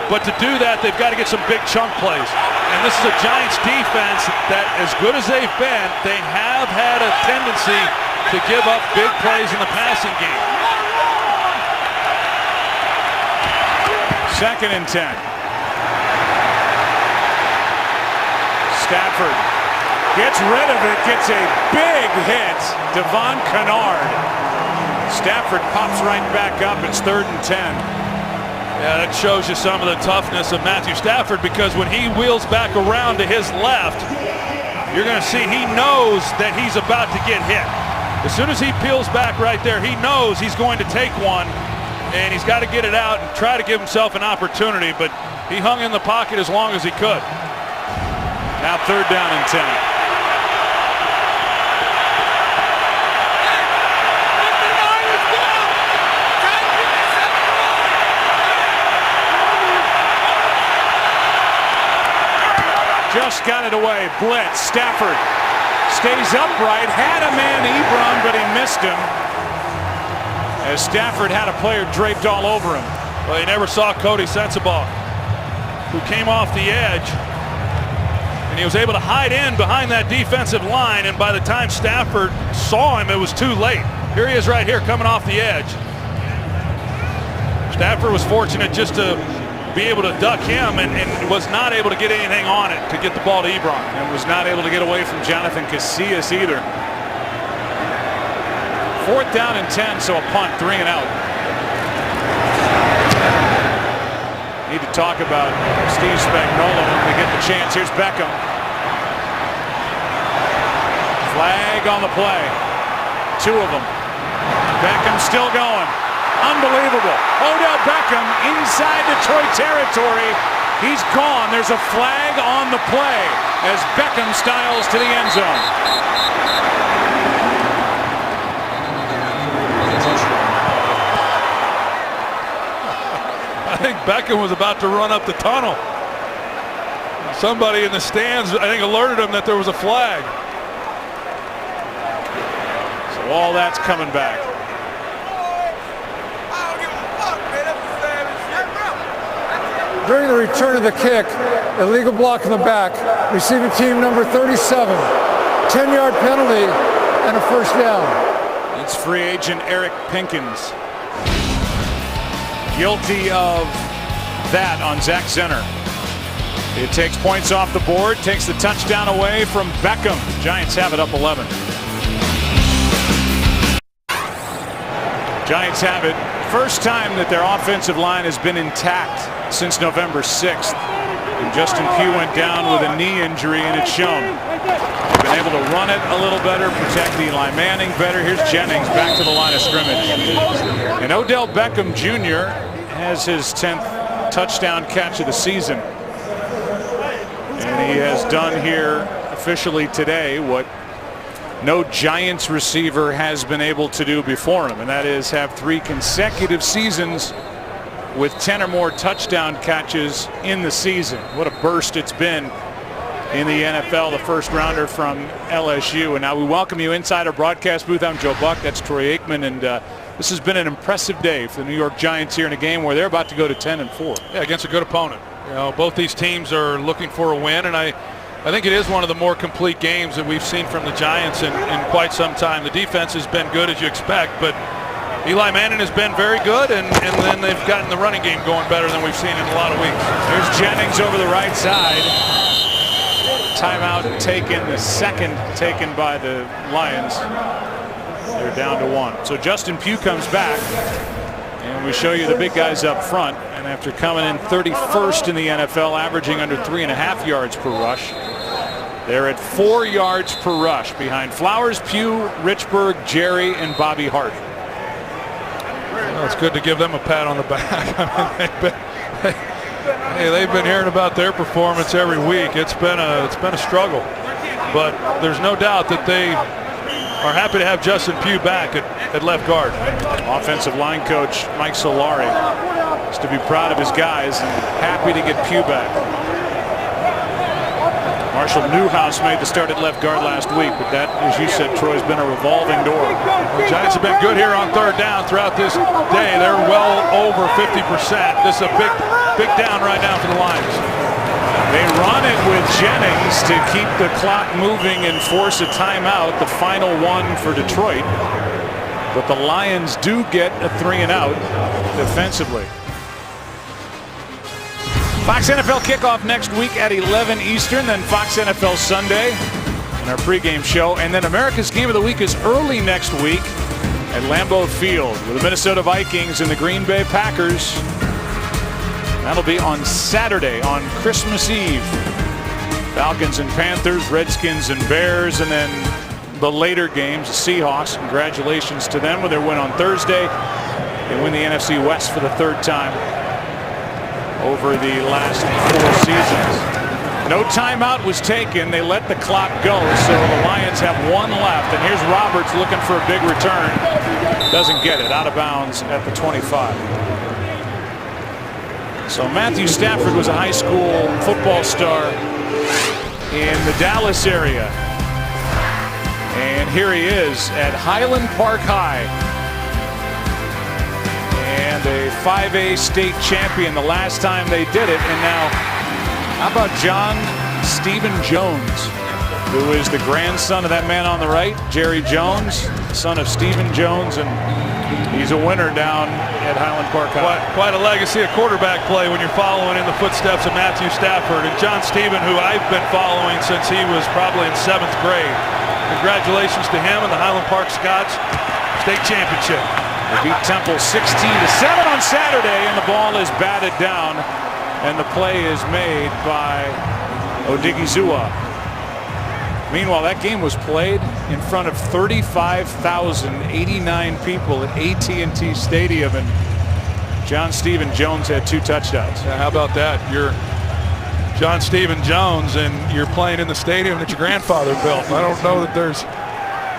But to do that, they've got to get some big chunk plays. And this is a Giants defense that, as good as they've been, they have had a tendency to give up big plays in the passing game. 2nd and 10. Stafford gets rid of it, gets a big hit. Devon Kennard. Stafford pops right back up. It's 3rd and 10. Yeah, that shows you some of the toughness of Matthew Stafford, because when he wheels back around to his left, you're going to see he knows that he's about to get hit. As soon as he peels back right there, he knows he's going to take one, and he's got to get it out and try to give himself an opportunity, but he hung in the pocket as long as he could. Now 3rd down and 10. Just got it away. Blitz. Stafford stays upright. Had a man, Ebron, but he missed him. as Stafford had a player draped all over him. Well, he never saw Cody Sensabaugh, who came off the edge, and he was able to hide in behind that defensive line, and by the time Stafford saw him, it was too late. Here he is right here coming off the edge. Stafford was fortunate just to be able to duck him and was not able to get anything on it to get the ball to Ebron. And was not able to get away from Jonathan Casillas either. 4th down and 10, so a punt, 3 and out. Need to talk about Steve Spagnuolo when we get the chance. Here's Beckham. Flag on the play. 2 of them. Beckham still going. Unbelievable. Odell Beckham inside Detroit territory. He's gone. There's a flag on the play as Beckham styles to the end zone. I think Beckham was about to run up the tunnel. Somebody in the stands, I think, alerted him that there was a flag. So all that's coming back. During the return of the kick, illegal block in the back, receiving team number 37, 10-yard penalty and a 1st down. It's free agent Eric Pinkins. Guilty of that on Zach Zenner. It takes points off the board, takes the touchdown away from Beckham. Giants have it up 11. Giants have it. First time that their offensive line has been intact since November 6th. And Justin Pugh went down with a knee injury, and it's shown. They've been able to run it a little better, protect Eli Manning better. Here's Jennings back to the line of scrimmage. And Odell Beckham Jr. has his 10th touchdown catch of the season. And he has done here officially today what no Giants receiver has been able to do before him, and that is have 3 consecutive seasons with 10 or more touchdown catches in the season. What a burst it's been in the NFL, the first rounder from LSU. And now we welcome you inside our broadcast booth. I'm Joe Buck, that's Troy Aikman, and this has been an impressive day for the New York Giants here in a game where they're about to go to 10-4. Yeah, against a good opponent. You know, both these teams are looking for a win, and I think it is one of the more complete games that we've seen from the Giants in quite some time. The defense has been good, as you expect, but Eli Manning has been very good, and then they've gotten the running game going better than we've seen in a lot of weeks. There's Jennings over the right side. Timeout taken, the second taken by the Lions. They're down to 1. So Justin Pugh comes back, and we show you the big guys up front. And after coming in 31st in the NFL, averaging under 3.5 yards per rush, they're at 4 yards per rush behind Flowers, Pugh, Richburg, Jerry, and Bobby Hart. Well, it's good to give them a pat on the back. I mean, they've been hearing about their performance every week. It's been a struggle, but there's no doubt that they are happy to have Justin Pugh back at left guard. Offensive line coach Mike Solari is to be proud of his guys and happy to get Pugh back. Marshall Newhouse made the start at left guard last week, but that, as you said, Troy, has been a revolving door. The Giants have been good here on 3rd down throughout this day. They're well over 50%. This is a big down right now for the Lions. They run it with Jennings to keep the clock moving and force a timeout, the final one for Detroit. But the Lions do get a 3-and-out defensively. Fox NFL kickoff next week at 11 Eastern, then Fox NFL Sunday in our pregame show. And then America's Game of the Week is early next week at Lambeau Field with the Minnesota Vikings and the Green Bay Packers. That'll be on Saturday, on Christmas Eve. Falcons and Panthers, Redskins and Bears, and then the later games, the Seahawks. Congratulations to them with their win on Thursday. They win the NFC West for the 3rd time over the last 4 seasons. No timeout was taken. They let the clock go, so the Lions have 1 left. And here's Roberts looking for a big return. Doesn't get it. Out of bounds at the 25. So Matthew Stafford was a high school football star in the Dallas area. And here he is at Highland Park High. a 5A state champion the last time they did it. And now, how about John Stephen Jones, who is the grandson of that man on the right, Jerry Jones, son of Stephen Jones, and he's a winner down at Highland Park High. Quite a legacy of quarterback play when you're following in the footsteps of Matthew Stafford and John Stephen, who I've been following since he was probably in 7th grade. Congratulations to him and the Highland Park Scots state championship. They beat Temple 16-7 on Saturday, and the ball is batted down, and the play is made by Odigizua. Meanwhile, that game was played in front of 35,089 people at AT&T Stadium, and John Stephen Jones had 2 touchdowns. Yeah, how about that? You're John Stephen Jones, and you're playing in the stadium that your grandfather built. I don't know that there's,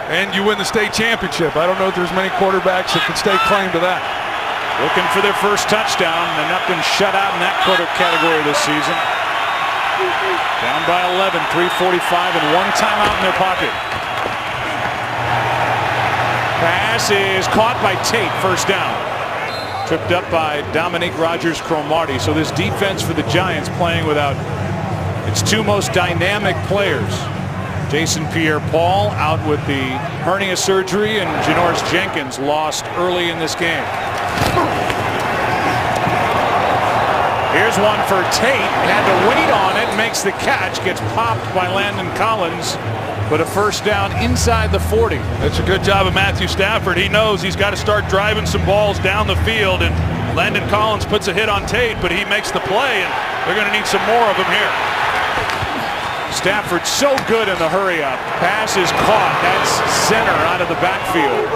and you win the state championship. I don't know if there's many quarterbacks that can stake claim to that. Looking for their first touchdown. They've not been shut out in that quarter category this season. Down by 11, 3:45, and 1 timeout in their pocket. Pass is caught by Tate, first down. Tripped up by Dominique Rogers-Cromartie. So this defense for the Giants playing without its 2 most dynamic players. Jason Pierre-Paul out with the hernia surgery, and Janoris Jenkins lost early in this game. Here's one for Tate. Had to wait on it. Makes the catch. Gets popped by Landon Collins. But a first down inside the 40. That's a good job of Matthew Stafford. He knows he's got to start driving some balls down the field. And Landon Collins puts a hit on Tate, but he makes the play. And they're going to need some more of him here. Stafford so good in the hurry up. Pass is caught. That's center out of the backfield.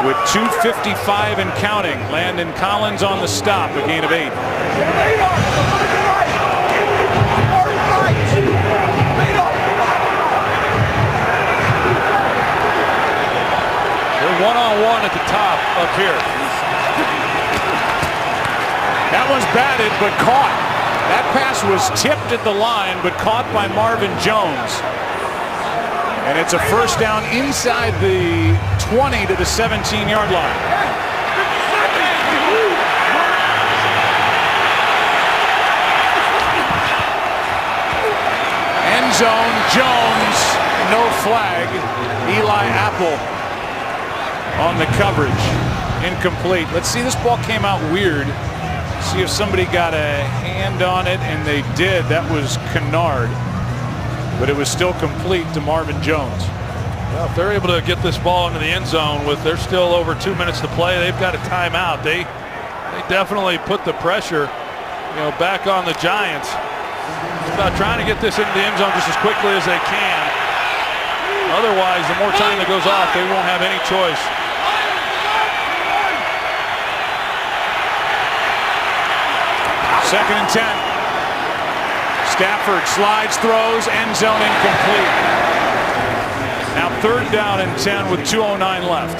With 2:55 and counting. Landon Collins on the stop, a gain of 8. They're one-on-one at the top up here. That one's batted but caught. That pass was tipped at the line but caught by Marvin Jones. And it's a first down inside the 20 to the 17-yard line. End zone, Jones, no flag. Eli Apple on the coverage, incomplete. Let's see, this ball came out weird. See if somebody got a hand on it, and they did. That was Kennard, but it was still complete to Marvin Jones. Well, if they're able to get this ball into the end zone with there's still over 2 minutes to play, they've got a timeout. They definitely put the pressure, back on the Giants. It's about trying to get this into the end zone just as quickly as they can. Otherwise, the more time that goes off, they won't have any choice. Second and 10. Stafford slides, throws, end zone incomplete. Now 3rd down and 10 with 2:09 left.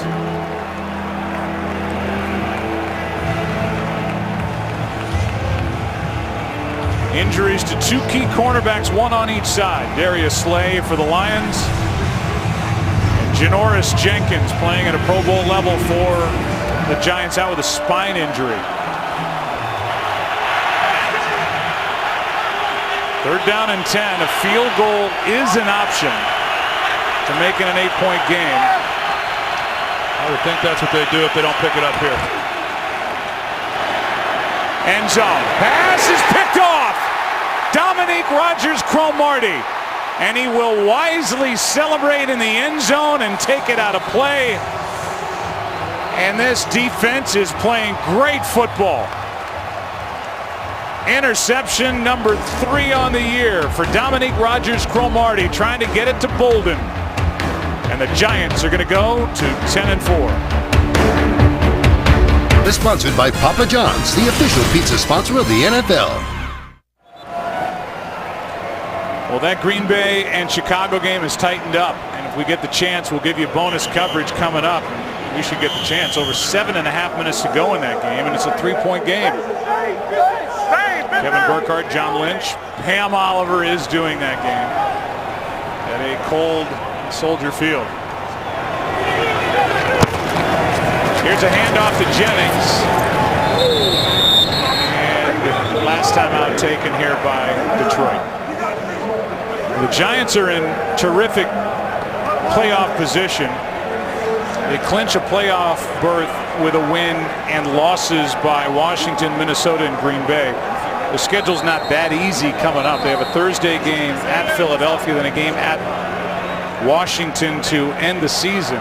Injuries to 2 key cornerbacks, 1 on each side. Darius Slay for the Lions. And Janoris Jenkins playing at a Pro Bowl level for the Giants, out with a spine injury. 3rd down and 10. A field goal is an option to make it an 8-point game. I would think that's what they do if they don't pick it up here. End zone. Pass is picked off. Dominique Rogers-Cromartie. And he will wisely celebrate in the end zone and take it out of play. And this defense is playing great football. Interception number 3 on the year for Dominique Rogers-Cromartie, trying to get it to Bolden. And the Giants are going to go to 10-4. Is sponsored by Papa John's, the official pizza sponsor of the NFL. Well, that Green Bay and Chicago game is tightened up. And if we get the chance, we'll give you bonus coverage coming up. We should get the chance. Over 7.5 minutes to go in that game, and it's a 3-point game. Kevin Burkhardt, John Lynch, Pam Oliver is doing that game at a cold Soldier Field. Here's a handoff to Jennings. taken here by Detroit. The Giants are in terrific playoff position. They clinch a playoff berth with a win and losses by Washington, Minnesota, and Green Bay. The schedule's not that easy coming up. They have a Thursday game at Philadelphia, then a game at Washington to end the season.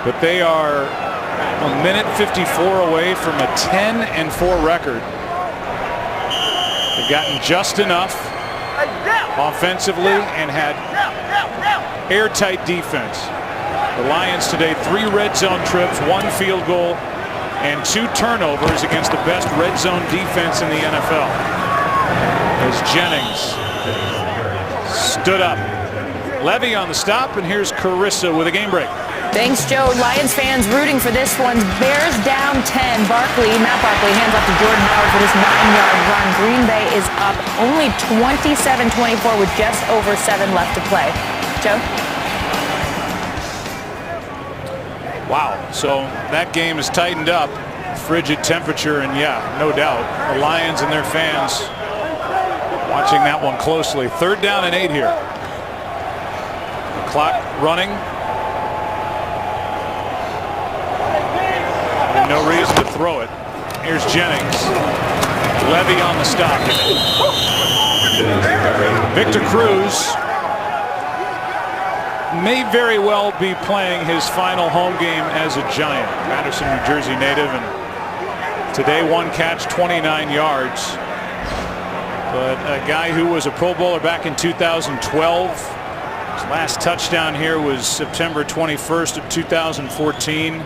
But they are a minute 54 away from a 10-4 record. They've gotten just enough offensively and had airtight defense. The Lions today 3 red zone trips, 1 field goal, and 2 turnovers against the best red zone defense in the NFL. As Jennings stood up. Levy on the stop, and here's Carissa with a game break. Thanks, Joe. Lions fans rooting for this one. Bears down 10. Matt Barkley hands off to Jordan Howard for this 9-yard run. Green Bay is up only 27-24 with just over 7 left to play. Joe? Wow, so that game is tightened up. Frigid temperature, and yeah, no doubt, the Lions and their fans watching that one closely. 3rd down and 8 here. The clock running. And no reason to throw it. Here's Jennings. Levy on the stop. Victor Cruz may very well be playing his final home game as a Giant. Madison, New Jersey native, and today 1 catch, 29 yards. But a guy who was a Pro Bowler back in 2012. His last touchdown here was September 21st of 2014.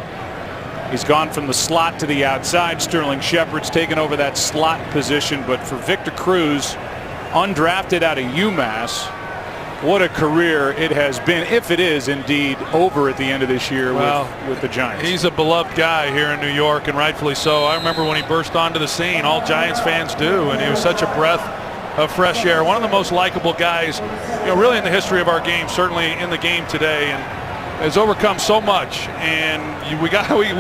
He's gone from the slot to the outside. Sterling Shepard's taken over that slot position. But for Victor Cruz, undrafted out of UMass, what a career it has been, if it is indeed over at the end of this year with the Giants. He's a beloved guy here in New York, and rightfully so. I remember when he burst onto the scene, all Giants fans do, and he was such a breath of fresh air. One of the most likable guys, really in the history of our game, certainly in the game today, and has overcome so much. And we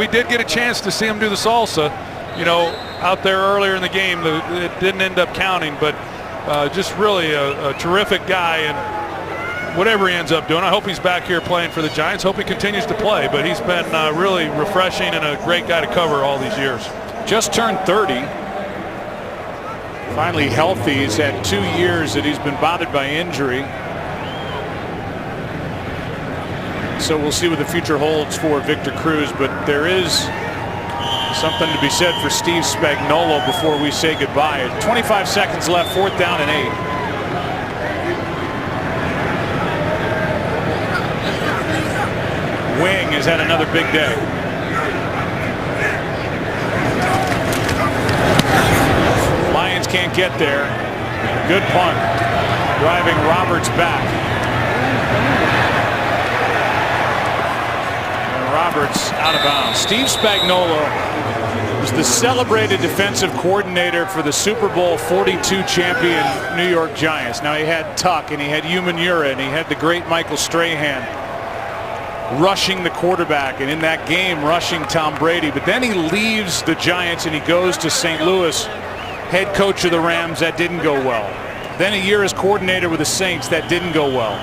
did get a chance to see him do the salsa, out there earlier in the game. It didn't end up counting, but just really a terrific guy, and whatever he ends up doing, I hope he's back here playing for the Giants. Hope he continues to play, but he's been really refreshing and a great guy to cover all these years. Just turned 30. Finally healthy. He's had 2 years that he's been bothered by injury. So we'll see what the future holds for Victor Cruz, but there is something to be said for Steve Spagnuolo before we say goodbye. 25 seconds left, 4th down and 8. Wing has had another big day. Lions can't get there. Good punt. Driving Roberts back. And Roberts out of bounds. Steve Spagnuolo was the celebrated defensive coordinator for the Super Bowl 42 champion New York Giants. Now he had Tuck and he had Umanura and he had the great Michael Strahan rushing the quarterback, and in that game rushing Tom Brady. But then he leaves the Giants and he goes to St. Louis, head coach of the Rams. That didn't go well. Then a year as coordinator with the Saints. That didn't go well.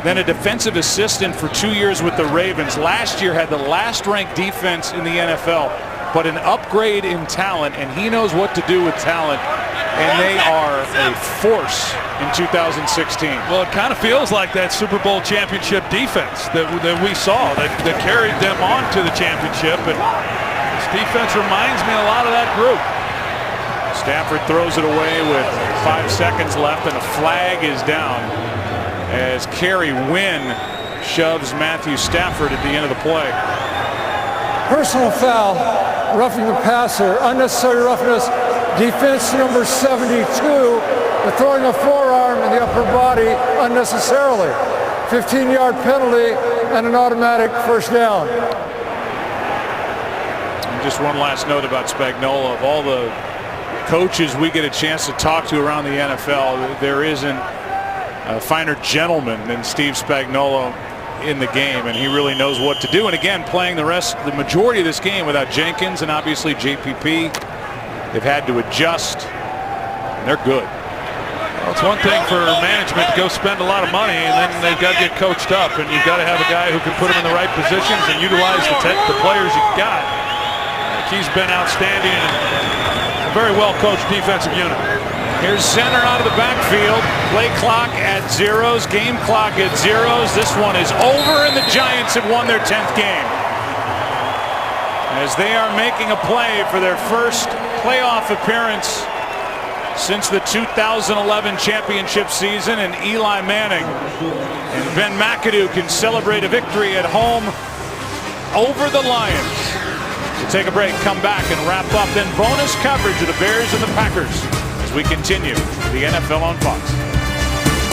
Then a defensive assistant for 2 years with the Ravens. Last year had the last ranked defense in the NFL, but an upgrade in talent, and he knows what to do with talent, and they are a force in 2016. Well, it kind of feels like that Super Bowl championship defense that we saw that carried them on to the championship, and this defense reminds me a lot of that group. Stafford throws it away with 5 seconds left, and a flag is down as Kerry Wynn shoves Matthew Stafford at the end of the play. Personal foul, roughing the passer, unnecessary roughness, defense number 72, throwing a forearm in the upper body unnecessarily. 15-yard penalty and an automatic 1st down. And just one last note about Spagnuolo. Of all the coaches we get a chance to talk to around the NFL, there isn't a finer gentleman than Steve Spagnuolo in the game, and he really knows what to do. And again, playing the majority of this game without Jenkins and obviously JPP. They've had to adjust. And they're good. Well, it's one thing for management to go spend a lot of money, and then they've got to get coached up, and you've got to have a guy who can put them in the right positions and utilize the players you've got. He's been outstanding and a very well-coached defensive unit. Here's center out of the backfield. Play clock at zeros, game clock at zeros. This one is over, and the Giants have won their 10th game, as they are making a play for their first playoff appearance since the 2011 championship season, and Eli Manning and Ben McAdoo can celebrate a victory at home over the Lions. We'll take a break, come back, and wrap up then bonus coverage of the Bears and the Packers as we continue the NFL on Fox.